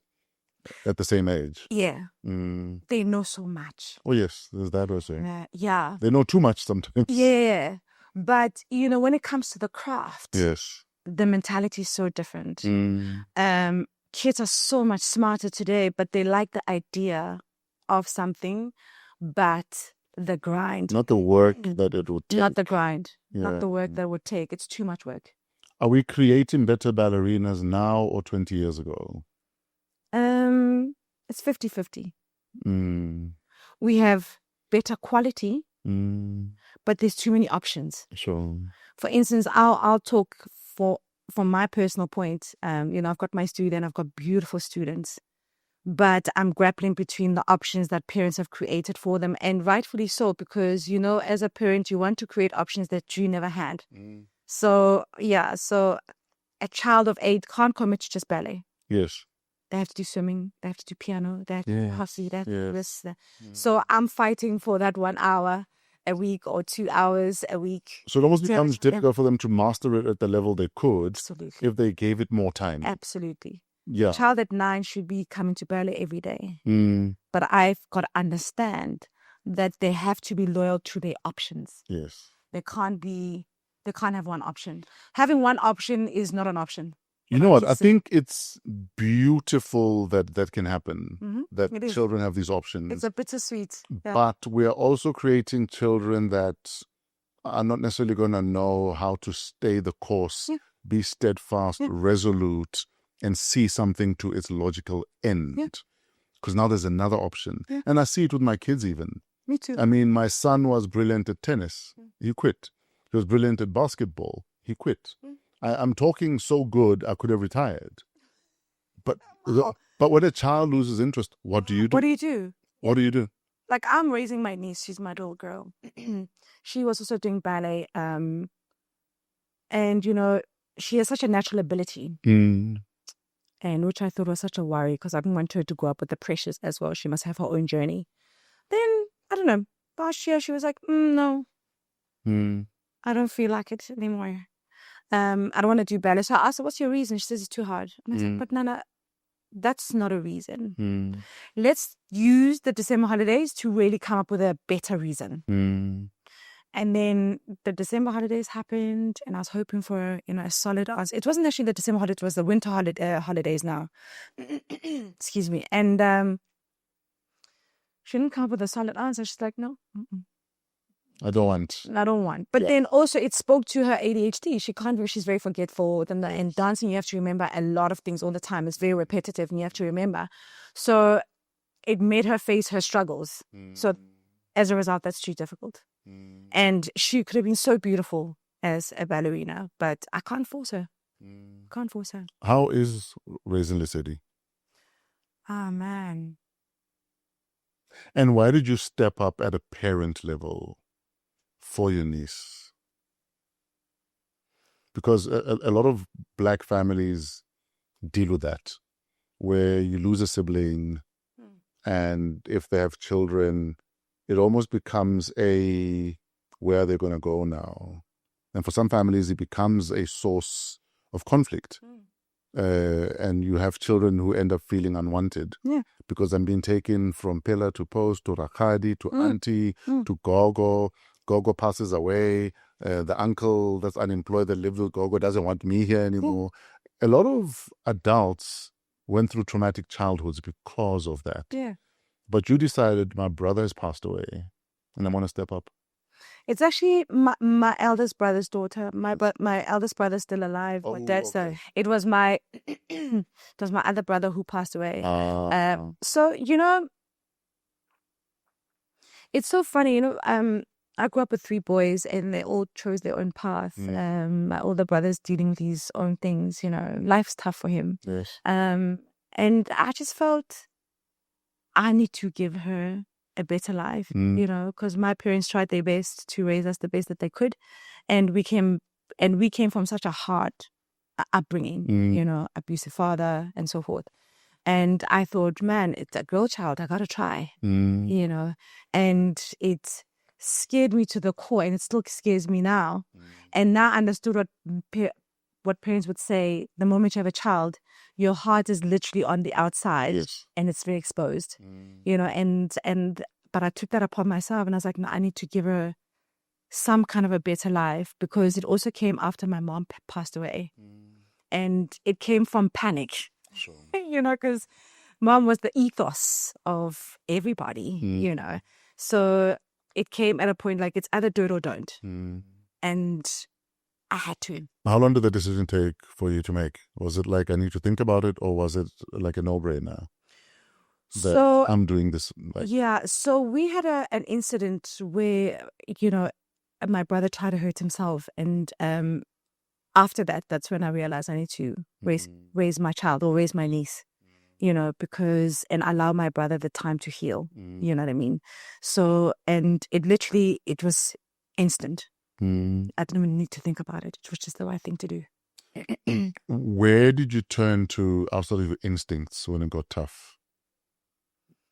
C: at the same age?
D: Yeah. They know so much.
C: Oh, yes. There's that also.
D: Yeah.
C: They know too much sometimes.
D: Yeah. But, when it comes to the craft,
C: yes,
D: the mentality is so different. Kids are so much smarter today, but they like the idea of something, but the grind.
C: Not the work that it would take.
D: Not the grind. Not the work that it would take. It's too much work.
C: Are we creating better ballerinas now or 20 years ago?
D: It's 50-50. We have better quality, but there's too many options.
C: Sure.
D: For instance, I'll talk from my personal point. I've got my student, I've got beautiful students, but I'm grappling between the options that parents have created for them, and rightfully so, because, as a parent, you want to create options that you never had. So a child of 8 can't commit to just ballet.
C: Yes.
D: They have to do swimming, they have to do piano, they have to do hockey, they have to do this. So I'm fighting for that 1 hour a week or 2 hours a week.
C: So it almost becomes difficult for them to master it at the level they could.
D: Absolutely.
C: If they gave it more time.
D: Absolutely.
C: Yeah.
D: A child at 9 should be coming to ballet every day. But I've got to understand that they have to be loyal to their options.
C: Yes.
D: They can't have one option. Having one option is not an option.
C: You know what? I think it's beautiful that can happen, that children have these options.
D: It's a bittersweet.
C: Yeah. But we are also creating children that are not necessarily going to know how to stay the course, be steadfast, resolute, and see something to its logical end. Because now there's another option. And I see it with my kids even.
D: Me too.
C: I mean, my son was brilliant at tennis. He quit. He was brilliant at basketball. He quit. I'm talking so good, I could have retired. But when a child loses interest, what do you do?
D: What do you do?
C: What do you do?
D: Like, I'm raising my niece. She's my little girl. She was also doing ballet. And, she has such a natural ability. And which I thought was such a worry, because I didn't want her to grow up with the pressures as well. She must have her own journey. Then, I don't know, last year she was like, no. I don't feel like it anymore. I don't want to do ballet. So I asked her, what's your reason? She says it's too hard. And I said, but Nana, that's not a reason. Let's use the December holidays to really come up with a better reason. And then the December holidays happened, and I was hoping for a solid answer. It wasn't actually the December holidays, it was the winter holidays now. Excuse me. And she didn't come up with a solid answer. She's like, no.
C: I don't want.
D: But then also it spoke to her ADHD. She's very forgetful. And dancing, you have to remember a lot of things all the time. It's very repetitive and you have to remember. So it made her face her struggles. So as a result, that's too difficult. And she could have been so beautiful as a ballerina, but I can't force her. Can't force her.
C: How is raising Lesedi?
D: Oh, man.
C: And why did you step up at a parent level for your niece? Because a lot of black families deal with that, where you lose a sibling, and if they have children, it almost becomes where they're going to go now. And for some families, it becomes a source of conflict. And you have children who end up feeling unwanted because I'm being taken from pillar to post to Rakadi to auntie to Gogo. Gogo passes away. The uncle that's unemployed that lives with Gogo doesn't want me here anymore. A lot of adults went through traumatic childhoods because of that.
D: Yeah.
C: But you decided, my brother has passed away and I want to step up.
D: It's actually my eldest brother's daughter. My eldest brother's still alive.
C: Oh,
D: But that's
C: okay.
D: it was my other brother who passed away. So it's so funny. I grew up with 3 boys, and they all chose their own path. My older brother's dealing with his own things. Life's tough for him.
C: Yes.
D: And I just felt I need to give her a better life, because my parents tried their best to raise us the best that they could, and we came from such a hard upbringing, abusive father and so forth. And I thought, man, it's a girl child, I gotta try, and it scared me to the core, and it still scares me now. And now I understood what parents would say: the moment you have a child, your heart is literally on the outside, and it's very exposed, but I took that upon myself, and I was like, no, I need to give her some kind of a better life, because it also came after my mom passed away, and it came from panic, because mom was the ethos of everybody, so it came at a point like it's either do it or don't, and I had to.
C: How long did the decision take for you to make? Was it like, I need to think about it, or was it like a no-brainer?
D: So
C: I'm doing this.
D: So we had an incident where, my brother tried to hurt himself. And after that, that's when I realized I need to raise my child, or raise my niece, and allow my brother the time to heal. You know what I mean? So, and it was instant. I didn't even need to think about it. It was just the right thing to do.
C: Where did you turn to outside of your instincts when it got tough?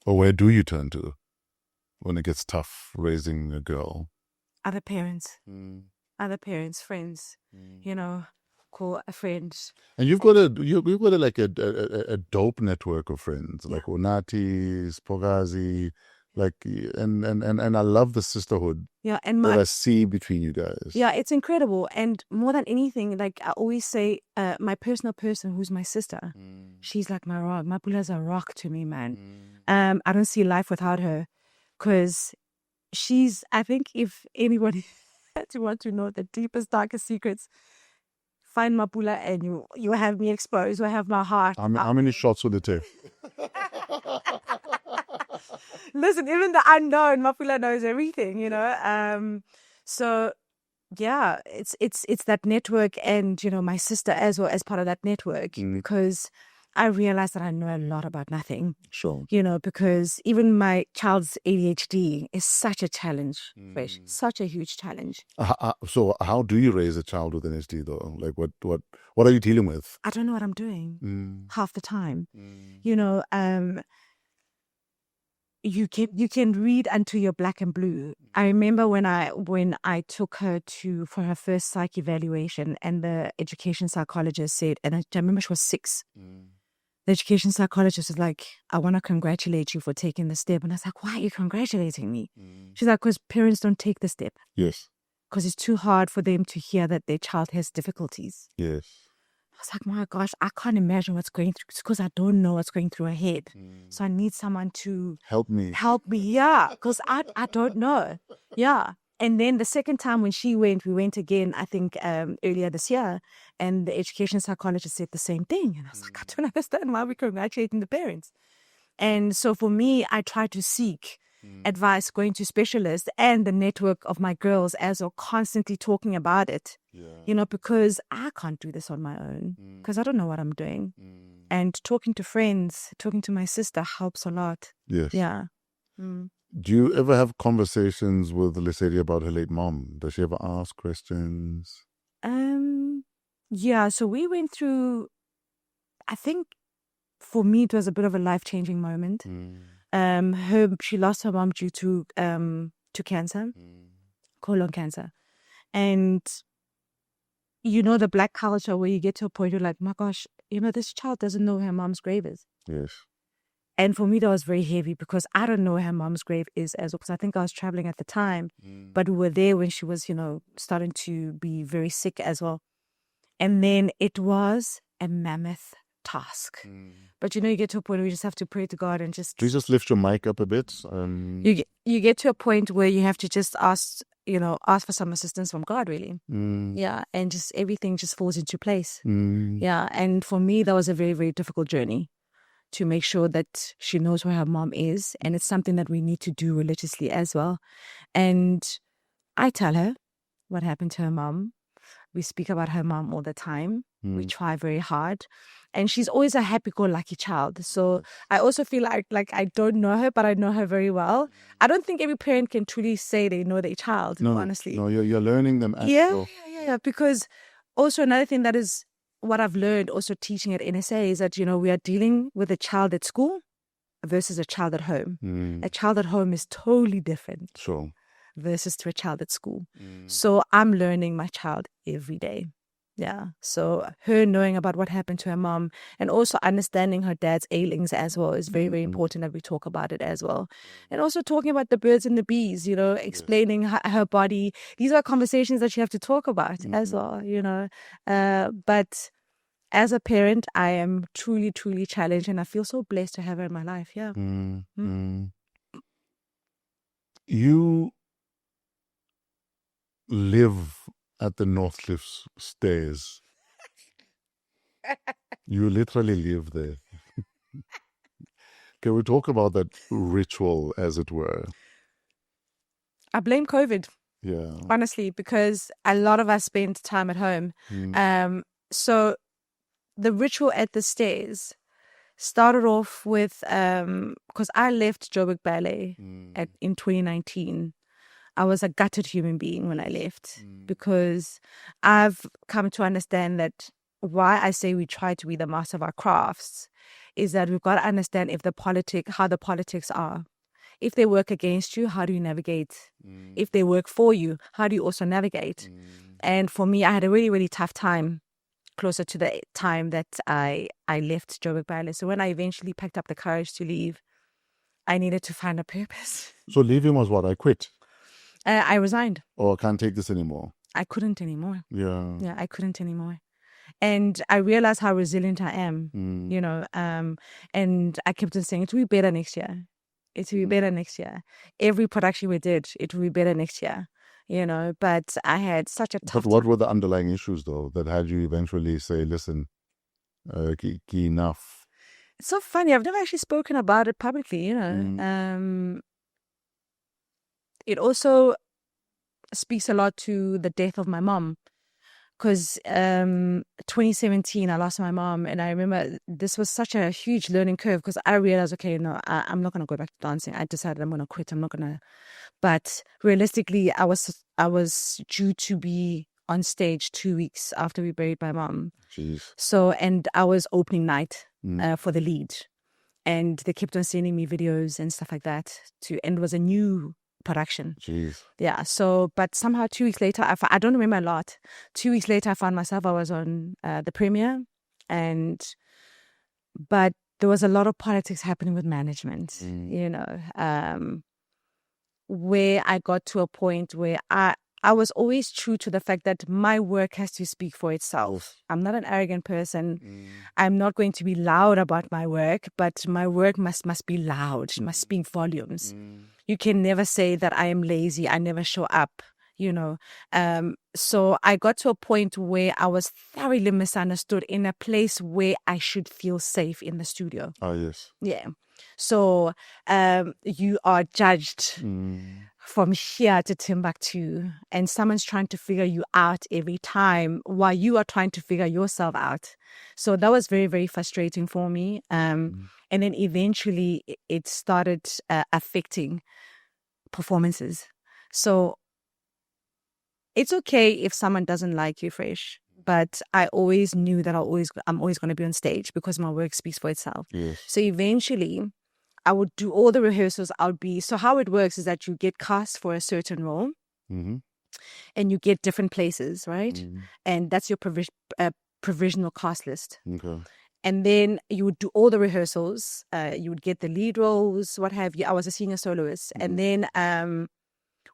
C: Or where do you turn to when it gets tough raising a girl?
D: Other parents, friends, call a friend.
C: And you've got a dope network of friends, like Onatis, Pogazi, and I love the sisterhood.
D: Yeah, and
C: that I see between you guys. Yeah,
D: it's incredible. And more than anything, like I always say, my personal person, who's my sister, she's like my rock. My Pula's a rock to me, man. I don't see life without her, because I think if anybody had to want to know the deepest, darkest secrets, find Mapula and you have me exposed. You have my heart.
C: How many shots would it take?
D: Listen, even the unknown, Mapula knows everything, So yeah, it's that network, and my sister as well as part of that network, because I realized that I know a lot about nothing.
C: Sure.
D: Because even my child's ADHD is such a challenge, Fresh, such a huge challenge.
C: So how do you raise a child with an ADHD though? Like what are you dealing with?
D: I don't know what I'm doing half the time. You can read until you're black and blue. I remember when I took her for her first psych evaluation, and the education psychologist said, and I remember she was 6. The education psychologist was like, I want to congratulate you for taking the step. And I was like, why are you congratulating me? She's like, because parents don't take the step.
C: Yes.
D: Because it's too hard for them to hear that their child has difficulties.
C: Yes.
D: I was like, my gosh, I can't imagine what's going through. It's because I don't know what's going through her head. So I need someone to
C: help me.
D: Yeah, because I don't know. Yeah. And then the second time when we went again, I think earlier this year, and the education psychologist said the same thing. And I was like, I don't understand why we're congratulating the parents. And so for me, I try to seek advice, going to specialists and the network of my girls as well, constantly talking about it, because I can't do this on my own because I don't know what I'm doing. And talking to friends, talking to my sister helps a lot.
C: Yes.
D: Yeah.
C: Do you ever have conversations with Lesedi about her late mom? Does she ever ask questions?
D: Yeah, so we went through, I think for me, it was a bit of a life-changing moment. She lost her mom due to cancer, colon cancer. And the Black culture where you get to a point where you're like, my gosh, this child doesn't know where her mom's grave is.
C: Yes.
D: And for me, that was very heavy because I don't know where her mom's grave is as well, because I think I was traveling at the time, but we were there when she was, starting to be very sick as well. And then it was a mammoth task. But you get to a point where you just have to pray to God and just...
C: Do you just lift your mic up a bit?
D: You get to a point where you have to just ask for some assistance from God, really. Yeah, and just everything just falls into place. Yeah, and for me, that was a very, very difficult journey to make sure that she knows where her mom is. And it's something that we need to do religiously as well. And I tell her what happened to her mom. We speak about her mom all the time. We try very hard. And she's always a happy-go-lucky child. So I also feel like I don't know her, but I know her very well. I don't think every parent can truly say they know their child, honestly.
C: No, you're learning them as well.
D: Yeah. Because also another thing that is what I've learned also teaching at NSA is that, we are dealing with a child at school versus a child at home. A child at home is totally different.
C: Sure.
D: Versus to a child at school. So I'm learning my child every day. Yeah. So her knowing about what happened to her mom and also understanding her dad's ailings as well is very, very important that we talk about it as well. And also talking about the birds and the bees, explaining her body. These are conversations that you have to talk about as well, But as a parent, I am truly, truly challenged and I feel so blessed to have her in my life. Yeah.
C: You live at the North Cliffs stairs. You literally live there. Can we talk about that ritual, as it were?
D: I blame COVID.
C: Yeah.
D: Honestly, because a lot of us spend time at home. So the ritual at the stairs started off with, because I left Joburg Ballet in 2019. I was a gutted human being when I left because I've come to understand that why I say we try to be the master of our crafts is that we've got to understand how the politics are. If they work against you, how do you navigate? If they work for you, how do you also navigate? And for me, I had a really, really tough time closer to the time that I left Joburg Ballet. So when I eventually packed up the courage to leave, I needed to find a purpose.
C: So leaving was what? I quit?
D: I resigned.
C: Oh, I can't take this anymore.
D: I couldn't anymore.
C: Yeah.
D: Yeah, I couldn't anymore. And I realized how resilient I am, and I kept on saying, it will be better next year. It will be better next year. Every production we did, it will be better next year, but I had such a tough
C: But what were the underlying issues, though, that had you eventually say, listen, enough?
D: It's so funny. I've never actually spoken about it publicly, It also speaks a lot to the death of my mom. Because 2017, I lost my mom. And I remember this was such a huge learning curve because I realized, okay, no, I'm not going to go back to dancing. I decided I'm going to quit. I'm not going to. But realistically, I was due to be on stage 2 weeks after we buried my mom.
C: Jeez.
D: So, and I was opening night for the lead. And they kept on sending me videos and stuff like that. And it was a new production.
C: Jeez.
D: Yeah. So, but somehow 2 weeks later, I don't remember a lot. 2 weeks later, I found myself, I was on the premiere, but there was a lot of politics happening with management, where I got to a point where I was always true to the fact that my work has to speak for itself. I'm not an arrogant person. I'm not going to be loud about my work, but my work must be loud, must speak volumes. You can never say that I am lazy, I never show up. you know. So I got to a point where I was thoroughly misunderstood in a place where I should feel safe in the studio.
C: Ah, yes.
D: Yeah. So you are judged from here to Timbuktu, and someone's trying to figure you out every time while you are trying to figure yourself out. So that was very, very frustrating for me. And then eventually it started affecting performances. So it's okay if someone doesn't like you, Fresh, but I always knew that I'm always going to be on stage because my work speaks for itself.
C: Yes.
D: So eventually I would do all the rehearsals. So how it works is that you get cast for a certain role and you get different places, right? And that's your provisional cast list.
C: Okay.
D: And then you would do all the rehearsals. You would get the lead roles, what have you. I was a senior soloist. And then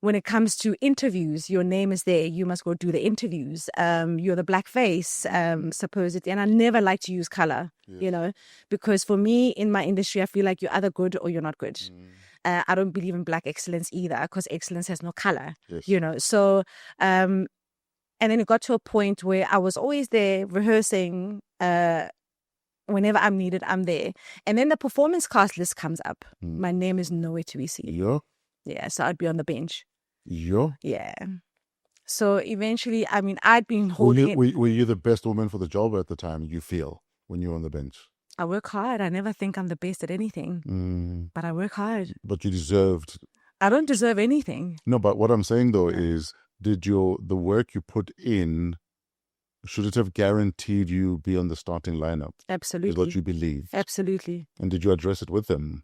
D: when it comes to interviews, your name is there. You must go do the interviews. You're the black face, supposedly. And I never like to use color, you know, because for me in my industry, I feel like you're either good or you're not good. I don't believe in black excellence either because excellence has no color, you know. So, and then it got to a point where I was always there rehearsing. Whenever I'm needed, I'm there. And then the performance cast list comes up. My name is nowhere to be seen. Yeah, so I'd be on the bench. Yeah. So eventually, I mean, I'd been holding...
C: Were you the best woman for the job at the time, you feel, when you were on the bench?
D: I work hard. I never think I'm the best at anything. But I work hard.
C: But you deserved...
D: I don't deserve anything.
C: No, but what I'm saying, though, is the work you put in, should it have guaranteed you be on the starting lineup?
D: Absolutely.
C: Is what you believe?
D: Absolutely.
C: And did you address it with them?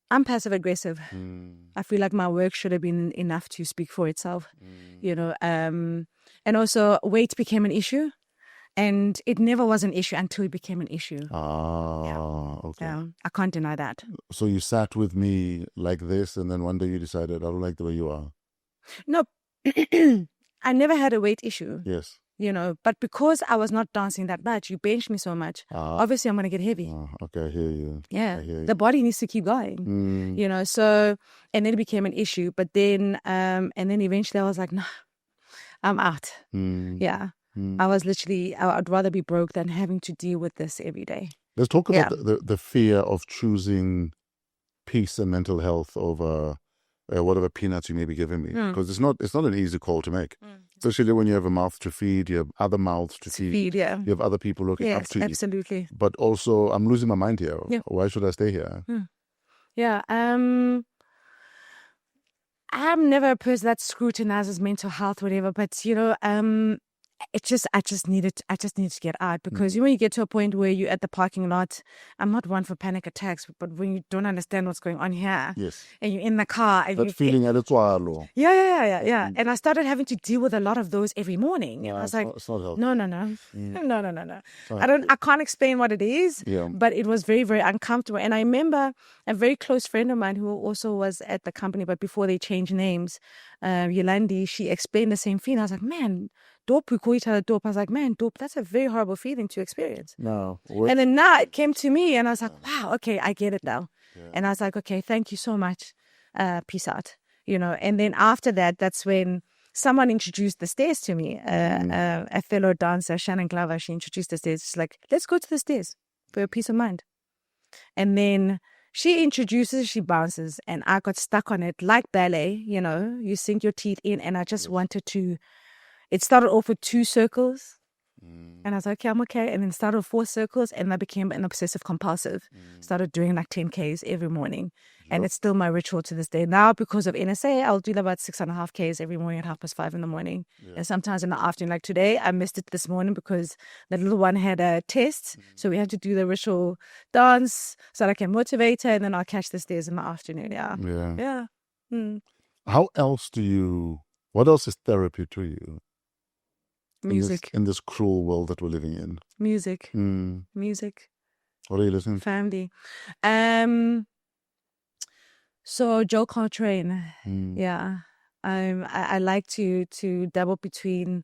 D: I'm passive aggressive. I feel like my work should have been enough to speak for itself, you know. And also weight became an issue, and it never was an issue until it became an issue.
C: Okay.
D: Yeah, I can't deny that.
C: So you sat with me like this, and then one day you decided, I don't like the way you are.
D: No, I never had a weight issue.
C: Yes.
D: You know, but because I was not dancing that much, you benched me so much. Obviously, I'm going to get heavy.
C: Okay, I hear you.
D: Yeah, the body needs to keep going. You know, so, and then it became an issue. But then, and then eventually I was like, no, I'm out. Yeah, I was literally, I'd rather be broke than having to deal with this every day.
C: Let's talk about the fear of choosing peace and mental health over whatever peanuts you may be giving me, because it's not an easy call to make, especially when you have a mouth to feed, you have other mouths to feed, you have other people looking up to you.
D: Absolutely.
C: But also, I'm losing my mind here. Why should I stay here?
D: Yeah. I'm never a person that scrutinizes mental health, whatever. But you know, I just needed to get out, because when you get to a point where you're at the parking lot, I'm not one for panic attacks, but when you don't understand what's going on here, and you're in the car, and
C: that feeling at its wall.
D: Yeah. And I started having to deal with a lot of those every morning. I was like,
C: it's not healthy.
D: No. I can't explain what it is, but it was very, very uncomfortable. And I remember a very close friend of mine who also was at the company, but before they changed names, Yolandi, she explained the same feeling. I was like, man, dope, we call each other dope. I was like, man, dope, that's a very horrible feeling to experience.
C: No.
D: And then now it came to me and I was like, wow, okay, I get it now. And I was like, okay, thank you so much. Peace out. You know, and then after that, that's when someone introduced the stairs to me. A fellow dancer, Shannon Glover, she introduced the stairs. She's like, let's go to the stairs for your peace of mind. And then she introduces, she bounces, and I got stuck on it like ballet, you know, you sink your teeth in, and I just wanted to. It started off with 2 circles, and I was like, okay, I'm okay. And then started with 4 circles, and I became an obsessive compulsive. Started doing like 10Ks every morning. And it's still my ritual to this day. Now, because of NSA, I'll do about 6.5 Ks every morning at 5:30 in the morning. And sometimes in the afternoon, like today, I missed it this morning because the little one had a test. So we had to do the ritual dance so that I can motivate her, and then I'll catch the stairs in the afternoon. Yeah.
C: How else what else is therapy to you?
D: Music.
C: In this cruel world that we're living in.
D: Music. Music.
C: What are you listening to?
D: Family. So Joe Coltrane. Yeah. I like to dabble between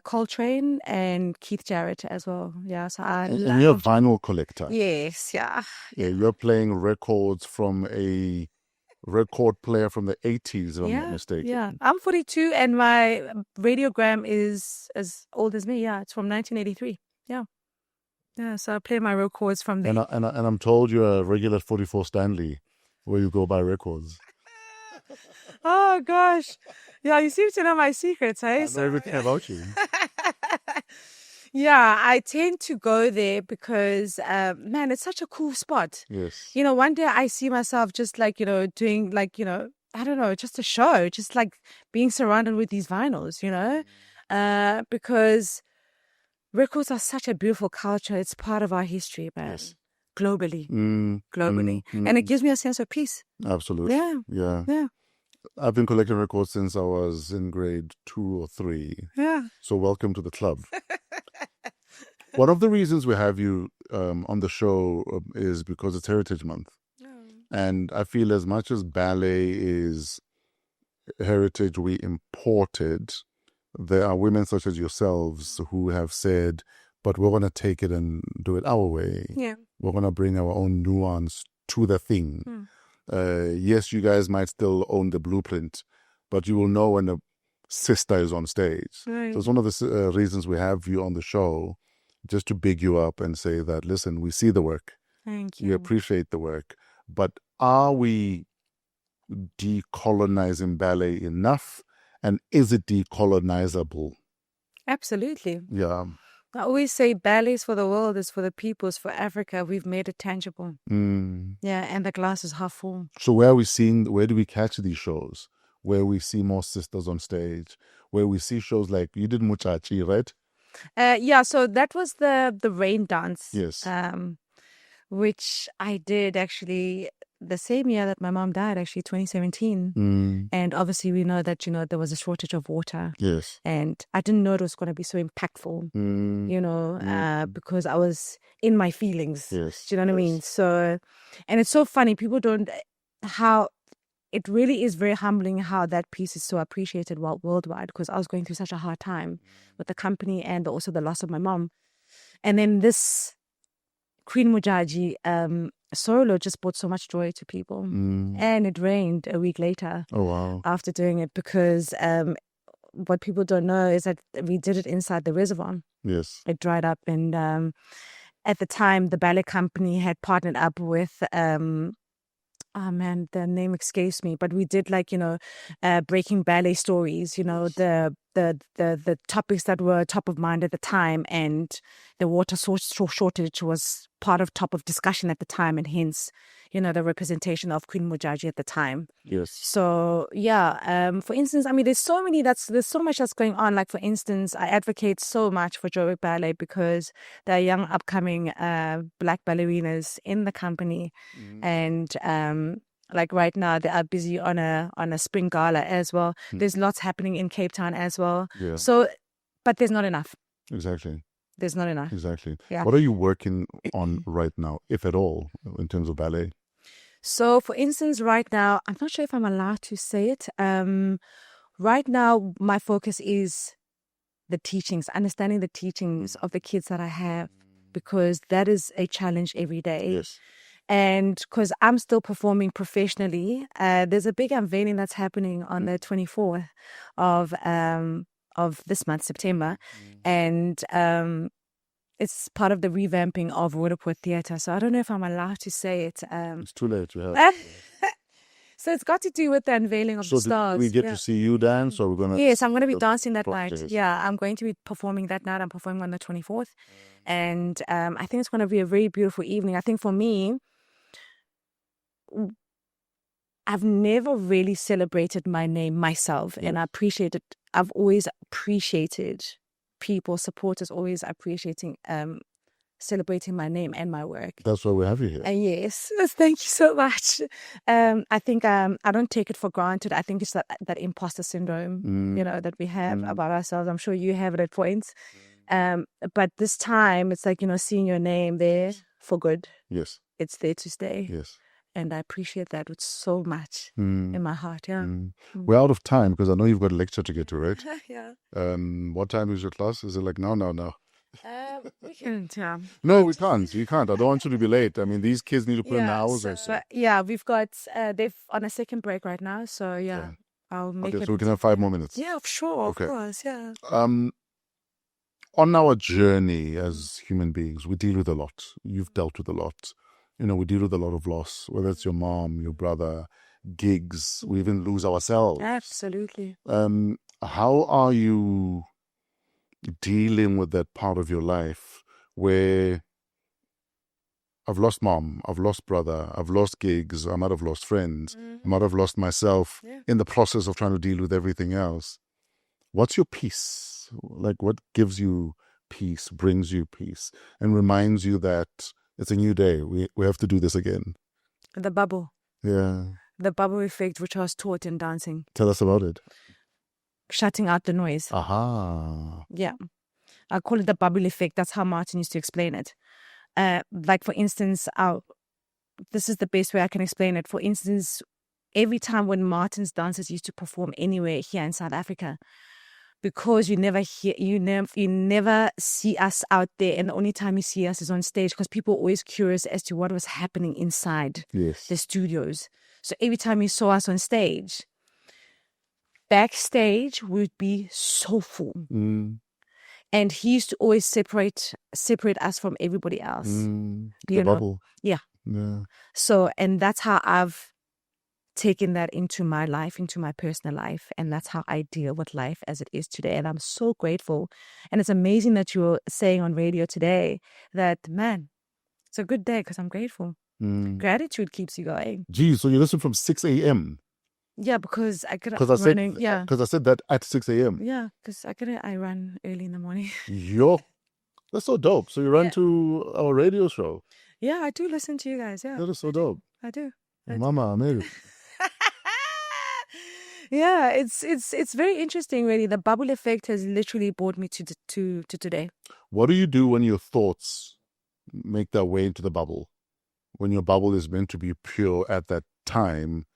D: Coltrane and Keith Jarrett as well. Yeah. So
C: and you're a vinyl collector.
D: Yes. Yeah.
C: Yeah. You're playing records from a record player from the 80s, if I'm not
D: Yeah,
C: mistaken.
D: yeah. I'm 42 and my radiogram is as old as me. Yeah, it's from 1983. Yeah. Yeah, so I play my records from there.
C: And I'm told you're a regular 44 Stanley, where you go buy records.
D: Oh, gosh. Yeah, you seem to know my secrets, eh?
C: I know everything about you.
D: Yeah, I tend to go there because, man, it's such a cool spot.
C: Yes.
D: You know, one day I see myself just like, doing like, I don't know, just a show, just like being surrounded with these vinyls, because records are such a beautiful culture. It's part of our history, man.
C: Yes.
D: Globally.
C: Mm,
D: Globally. And it gives me a sense of peace.
C: absolutely.
D: Yeah.
C: I've been collecting records since I was in grade 2 or 3.
D: Yeah.
C: So welcome to the club. One of the reasons we have you on the show is because it's Heritage Month. And I feel as much as ballet is heritage we imported, there are women such as yourselves who have said, but we're going to take it and do it our way.
D: Yeah.
C: We're going to bring our own nuance to the thing. Yes, you guys might still own the blueprint, but you will know when a sister is on stage.
D: Right.
C: So it's one of the reasons we have you on the show, just to big you up and say that, listen, we see the work.
D: Thank
C: We
D: you.
C: appreciate the work. But are we decolonizing ballet enough? And is it decolonizable?
D: Absolutely.
C: Yeah.
D: I always say ballet is for the world, it's for the people, it's for Africa. We've made it tangible. Yeah, and the glass is half full.
C: So where do we catch these shows? Where we see more sisters on stage, where we see shows like, you did Muchachi, right?
D: Yeah, so that was the rain dance.
C: Yes.
D: Which I did actually the same year that my mom died, actually 2017. And obviously we know that, there was a shortage of water.
C: Yes.
D: And I didn't know it was going to be so impactful, because I was in my feelings.
C: Yes.
D: Do you know what I mean? So, and it's so funny. People don't, how it really is very humbling how that piece is so appreciated worldwide, because I was going through such a hard time with the company and also the loss of my mom. And then this Queen Mujaji solo just brought so much joy to people. And it rained a week later.
C: Oh, wow.
D: After doing it, because what people don't know is that we did it inside the reservoir.
C: Yes.
D: It dried up, and at the time the ballet company had partnered up with oh man, the name escapes me, but we did breaking ballet stories, the topics that were top of mind at the time, and the water source shortage was part of top of discussion at the time, and hence, the representation of Queen Mujaji at the time.
C: Yes.
D: So yeah, for instance, I mean, there's so much that's going on. Like, for instance, I advocate so much for Joburg Ballet because there are young upcoming black ballerinas in the company, and like right now they are busy on a spring gala as well. There's lots happening in Cape Town as well.
C: Yeah.
D: So, but there's not enough.
C: Exactly.
D: There's not enough.
C: Exactly.
D: Yeah.
C: What are you working on right now, if at all, in terms of ballet?
D: So, for instance, right now, I'm not sure if I'm allowed to say it. Right now, my focus is the teachings, understanding the teachings of the kids that I have, because that is a challenge every day.
C: Yes.
D: And because I'm still performing professionally, there's a big unveiling that's happening on the 24th of this month, September. And it's part of the revamping of Roodepoort Theatre. So I don't know if I'm allowed to say it.
C: It's too late to have.
D: So it's got to do with the unveiling of the stars.
C: We get to see you dance, or we're going to...
D: Yes, I'm going to be dancing that night.
C: practice.
D: Yeah, I'm going to be performing that night. I'm performing on the 24th. And I think it's going to be a very beautiful evening. I think for me, I've never really celebrated my name myself. And I appreciate it. I've always appreciated people, supporters, always appreciating celebrating my name and my work.
C: That's why we have you here.
D: Yes, thank you so much. I think I don't take it for granted. I think it's that imposter syndrome, that we have about ourselves. I'm sure you have it at points. But this time, it's like, seeing your name there for good.
C: Yes.
D: It's there to stay.
C: Yes.
D: And I appreciate that with so much in my heart. Yeah.
C: We're out of time because I know you've got a lecture to get to, right?
D: Yeah.
C: What time is your class? Is it like now?
D: We can, yeah.
C: No, we can't. You can't. I don't want you to be late. I mean, these kids need to put in hours. I say.
D: Yeah, we've got, they've on a second break right now. So, yeah,
C: Okay.
D: I'll make
C: Okay,
D: it.
C: so we can have 5 more minutes.
D: Yeah, sure,
C: Okay.
D: of course, yeah.
C: On our journey as human beings, we deal with a lot. You've dealt with a lot. You know, we deal with a lot of loss, whether it's your mom, your brother, gigs, we even lose ourselves.
D: Absolutely.
C: How are you dealing with that part of your life where I've lost mom, I've lost brother, I've lost gigs, I might have lost friends, I might have lost myself in the process of trying to deal with everything else. What's your peace? Like, what gives you peace, brings you peace, and reminds you that it's a new day? We have to do this again.
D: The bubble.
C: Yeah.
D: The bubble effect, which I was taught in dancing.
C: Tell us about it.
D: Shutting out the noise.
C: Aha.
D: Yeah. I call it the bubble effect. That's how Martin used to explain it. Like, for instance, this is the best way I can explain it. For instance, every time when Martin's dancers used to perform anywhere here in South Africa, because you never see us out there, and the only time you see us is on stage, because people are always curious as to what was happening inside the studios. So every time you saw us on stage, backstage would be so full. And he used to always separate us from everybody else.
C: The bubble.
D: Yeah. So, and that's how I've taken that into my life, into my personal life. And that's how I deal with life as it is today. And I'm so grateful. And it's amazing that you're saying on radio today that, man, it's a good day because I'm grateful. Gratitude keeps you going.
C: Geez, so you listen from 6 a.m.?
D: Yeah, because I
C: Because I said that at 6 a.m.
D: Yeah, because I run early in the morning.
C: Yo, that's so dope. So you run to our radio show.
D: Yeah, I do listen to you guys. Yeah,
C: that is so dope.
D: I do.
C: Mama, I made it.
D: Yeah, it's very interesting, really. The bubble effect has literally brought me to today.
C: What do you do when your thoughts make their way into the bubble? When your bubble is meant to be pure at that time?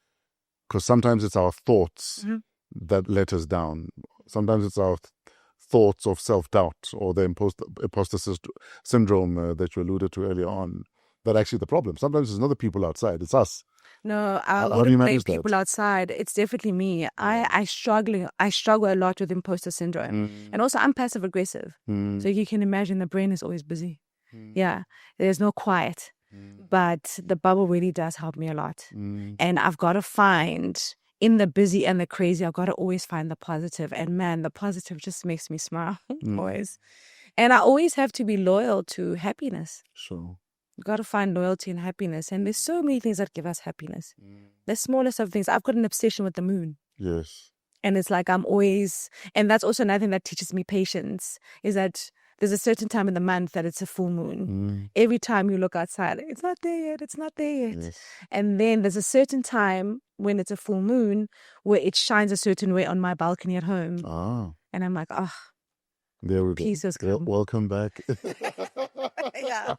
C: Because sometimes it's our thoughts that let us down. Sometimes it's our thoughts of self-doubt or the imposter syndrome that you alluded to earlier on that actually the problem. Sometimes it's not the people outside, it's us.
D: No, I wouldn't blame people outside. It's definitely me. I struggle a lot with imposter syndrome. And also I'm passive aggressive. So you can imagine the brain is always busy. Yeah, there's no quiet. But the bubble really does help me a lot. And I've got to find, in the busy and the crazy, I've got to always find the positive. And man, the positive just makes me smile always. And I always have to be loyal to happiness.
C: Sure.
D: You've got to find loyalty and happiness. And there's so many things that give us happiness. The smallest of things. I've got an obsession with the moon.
C: Yes.
D: And it's like I'm always, and that's also another thing that teaches me patience, is that there's a certain time in the month that it's a full moon. Every time you look outside, it's not there yet, it's not there yet.
C: Yes.
D: And then there's a certain time when it's a full moon where it shines a certain way on my balcony at home. And I'm like,
C: there we go.
D: Peace has come.
C: Welcome back.
D: Yeah,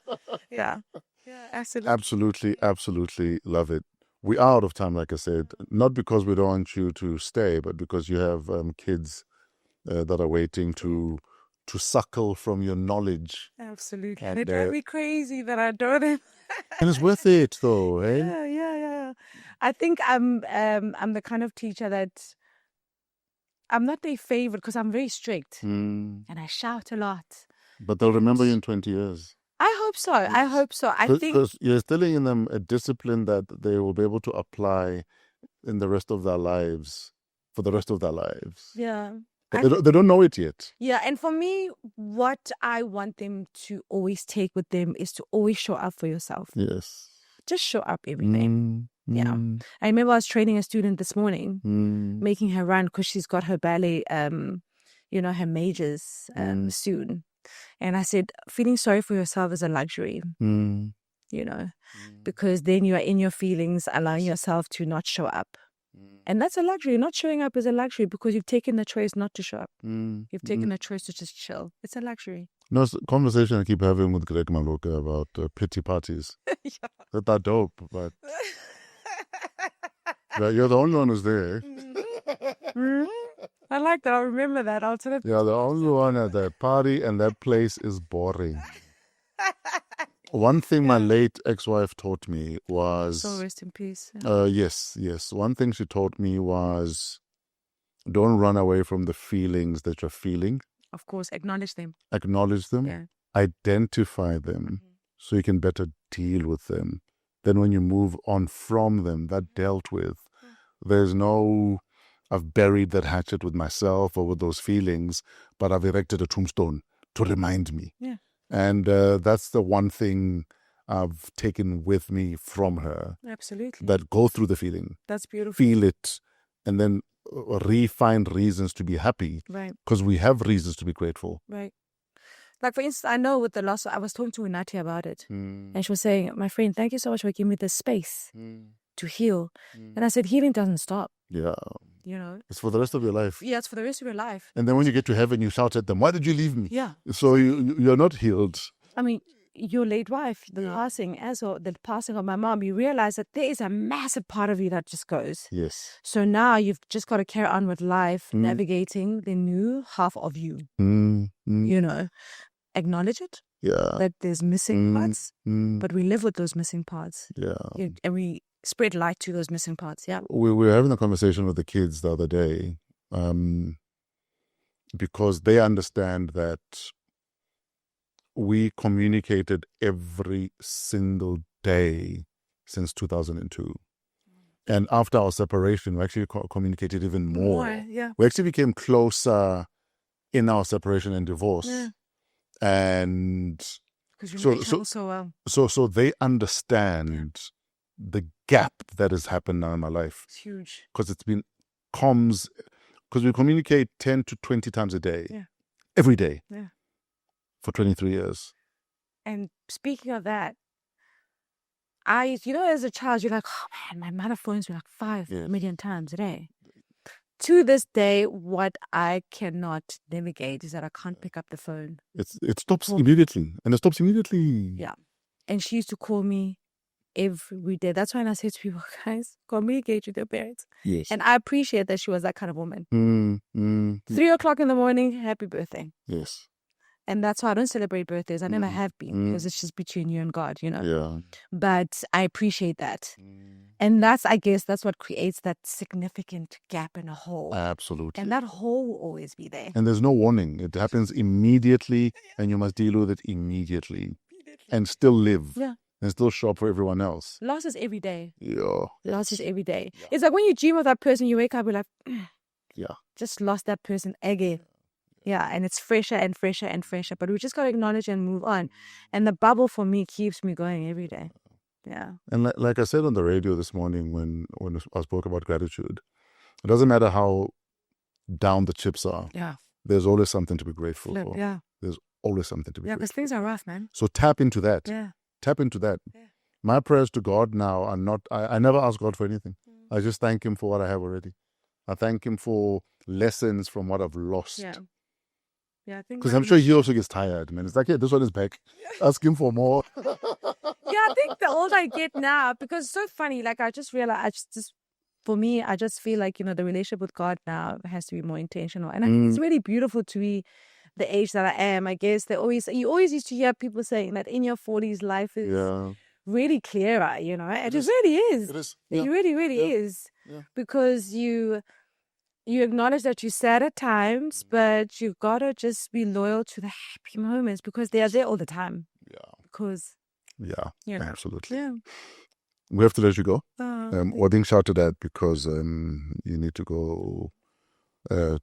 D: absolutely.
C: Absolutely love it. We are out of time, like I said, not because we don't want you to stay, but because you have kids that are waiting to suckle from your knowledge.
D: Absolutely.
C: And
D: They drive me crazy that I know them.
C: and it's worth it, though, eh?
D: Yeah. I think I'm the kind of teacher that I'm not their favorite because I'm very strict and I shout a lot.
C: But they'll remember you in 20 years.
D: I hope so. I think
C: because you're instilling in them a discipline that they will be able to apply in the rest of their lives, for the rest of their lives.
D: Yeah.
C: But they don't know it yet.
D: Yeah, and for me, what I want them to always take with them is to always show up for yourself.
C: Yes.
D: Just show up every day. Yeah. I remember I was training a student this morning, making her run because she's got her ballet, her majors soon. And I said, feeling sorry for yourself is a luxury, because then you are in your feelings, allowing yourself to not show up. And that's a luxury. Not showing up is a luxury because you've taken the choice not to show up. You've taken the choice to just chill. It's a luxury.
C: No, it's a conversation I keep having with Greg Maloka about pity parties. They're dope, but you're the only one who's there.
D: I like that. I'll remember that. I'll tell it.
C: Yeah, the only one at that party, and that place is boring. One thing my late ex-wife taught me was...
D: So rest in peace.
C: Yes. One thing she taught me was don't run away from the feelings that you're feeling.
D: Of course, acknowledge them.
C: Acknowledge them.
D: Yeah.
C: Identify them so you can better deal with them. Then when you move on from them, that dealt with. There's no, I've buried that hatchet with myself or with those feelings, but I've erected a tombstone to remind me.
D: Yeah.
C: And that's the one thing I've taken with me from her.
D: Absolutely.
C: That go through the feeling.
D: That's beautiful.
C: Feel it, and then find reasons to be happy.
D: Right.
C: Because we have reasons to be grateful.
D: Right. Like, for instance, I know with the loss, I was talking to Unati about it. And she was saying, my friend, thank you so much for giving me this space to heal. And I said, healing doesn't stop.
C: Yeah.
D: You know?
C: It's for the rest of your life.
D: Yeah, it's for the rest of your life.
C: And then when you get to heaven, you shout at them, why did you leave me?
D: Yeah.
C: So you're not healed.
D: I mean, your late wife, the passing of my mom, you realize that there is a massive part of you that just goes.
C: Yes.
D: So now you've just got to carry on with life, navigating the new half of you. You know, acknowledge it.
C: Yeah.
D: That there's missing parts, but we live with those missing parts.
C: Yeah.
D: And we spread light to those missing parts. Yeah.
C: We were having a conversation with the kids the other day because they understand that we communicated every single day since 2002. And after our separation, we actually communicated even more.
D: Yeah.
C: We actually became closer in our separation and divorce.
D: Yeah.
C: And so they understand the gap that has happened now in my life.
D: It's huge.
C: Because it's been comms, because we communicate 10 to 20 times a day.
D: Yeah.
C: Every day.
D: Yeah.
C: For 23 years.
D: And speaking of that, as a child, you're like, oh man, my mother phones me like 5 million times a day. To this day, what I cannot navigate is that I can't pick up the phone.
C: It stops immediately. And it stops immediately.
D: Yeah. And she used to call me every day. That's why I say to people, guys, communicate with your parents.
C: Yes.
D: And I appreciate that she was that kind of woman. 3 o'clock in the morning, happy birthday.
C: Yes.
D: And that's why I don't celebrate birthdays. I never have been because it's just between you and God,
C: Yeah.
D: But I appreciate that. And I guess that's what creates that significant gap in a hole.
C: Absolutely.
D: And that hole will always be there.
C: And there's no warning. It happens immediately and you must deal with it immediately. And still live.
D: Yeah.
C: And still show up for everyone else.
D: Loss is every day.
C: Yeah.
D: Loss is every day. Yeah. It's like when you dream of that person, you wake up, you're like,
C: yeah,
D: just lost that person again. Yeah, and it's fresher and fresher and fresher. But we just got to acknowledge and move on. And the bubble for me keeps me going every day. Yeah.
C: And like I said on the radio this morning when I spoke about gratitude, it doesn't matter how down the chips are.
D: Yeah.
C: There's always something to be grateful for.
D: Yeah.
C: There's always something to be grateful for.
D: Yeah, because things are rough, man.
C: So tap into that.
D: Yeah.
C: Tap into that.
D: Yeah.
C: My prayers to God now are not, I never ask God for anything. I just thank Him for what I have already. I thank Him for lessons from what I've lost.
D: Yeah. Yeah, I think
C: because I'm sure He also gets tired, man. It's like, yeah, this one is back. Ask Him for more.
D: Yeah, I think the older I get now, because it's so funny, like I just realized, for me, I just feel like, the relationship with God now has to be more intentional. And it's really beautiful to be the age that I am. I guess you always used to hear people saying that in your 40s, life is really clearer, and it really is.
C: It is.
D: It really, really is.
C: Yeah.
D: Because you acknowledge that you're sad at times, but you've got to just be loyal to the happy moments because they are there all the time.
C: Yeah.
D: Because.
C: Yeah, absolutely.
D: Yeah.
C: We have to let you go. Oding shouted at because you need to go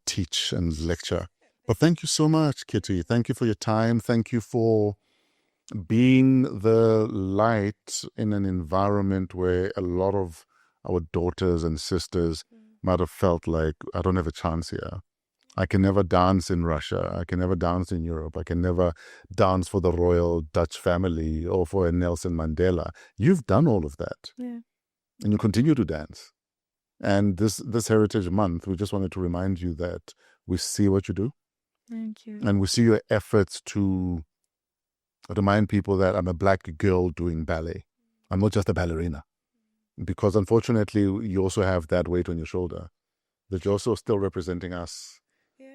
C: teach and lecture. But thank you so much, Kitty. Thank you for your time. Thank you for being the light in an environment where a lot of our daughters and sisters might have felt like, I don't have a chance here. I can never dance in Russia. I can never dance in Europe. I can never dance for the royal Dutch family or for a Nelson Mandela. You've done all of that.
D: Yeah.
C: And you continue to dance. And this Heritage Month, we just wanted to remind you that we see what you do.
D: Thank you.
C: And we see your efforts to remind people that I'm a black girl doing ballet. I'm not just a ballerina. Because unfortunately, you also have that weight on your shoulder. that you're also still representing us.
D: Yeah.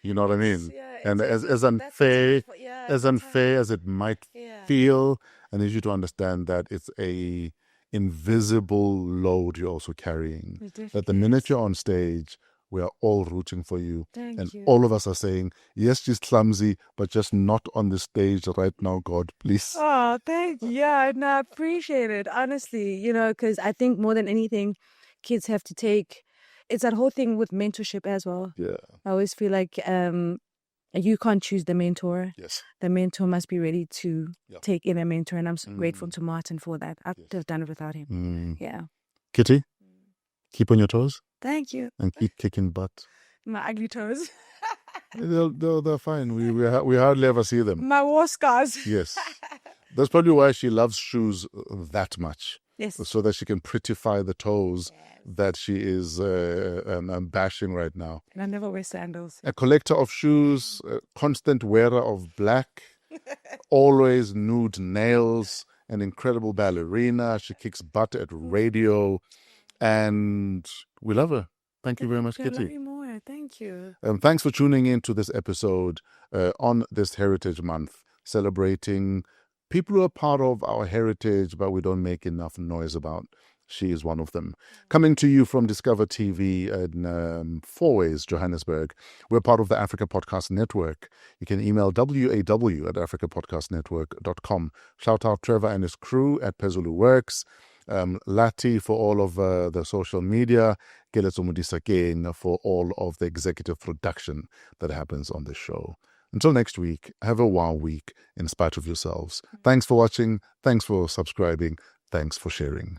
C: You know what I mean?
D: Yeah,
C: And
D: it's
C: as
D: that's
C: unfair
D: tough. Yeah,
C: as
D: it's
C: unfair
D: tough.
C: as it might
D: Yeah.
C: feel, I need you to understand that it's a invisible load you're also carrying.
D: It
C: That the
D: definitely
C: minute
D: is.
C: you're on stage, we are all rooting for you.
D: Thank
C: And
D: you.
C: all of us are saying, yes, she's clumsy, but just not on the stage right now, God, please.
D: Oh, thank you. Yeah, no, I appreciate it. Honestly, because I think more than anything, kids have to take. It's that whole thing with mentorship as well.
C: Yeah.
D: I always feel like you can't choose the mentor.
C: Yes.
D: The mentor must be ready to
C: Yeah.
D: take in a mentor, and I'm so grateful to Martin for that. I could have done it without him.
C: Mm.
D: Yeah.
C: Kitty, keep on your toes
D: Thank you.
C: and keep kicking butt.
D: My ugly toes.
C: They're fine. We hardly ever see them.
D: My war scars.
C: Yes. That's probably why she loves shoes that much.
D: Yes.
C: So that she can prettify the toes that she is bashing right now.
D: And I never wear sandals.
C: A collector of shoes, a constant wearer of black, always nude nails, an incredible ballerina. She kicks butt at radio, and we love her. Thank you very much,
D: I love
C: Kitty.
D: you more. Thank you.
C: Thanks for tuning in to this episode on this Heritage Month, celebrating people who are part of our heritage, but we don't make enough noise about. She is one of them. Coming to you from Discover TV in Fourways, Johannesburg. We're part of the Africa Podcast Network. You can email waw@africapodcastnetwork.com. Shout out Trevor and his crew at Pezulu Works. Lati for all of the social media. Keletso Modisakeng for all of the executive production that happens on this show. Until next week, have a wow week in spite of yourselves. Thanks for watching. Thanks for subscribing. Thanks for sharing.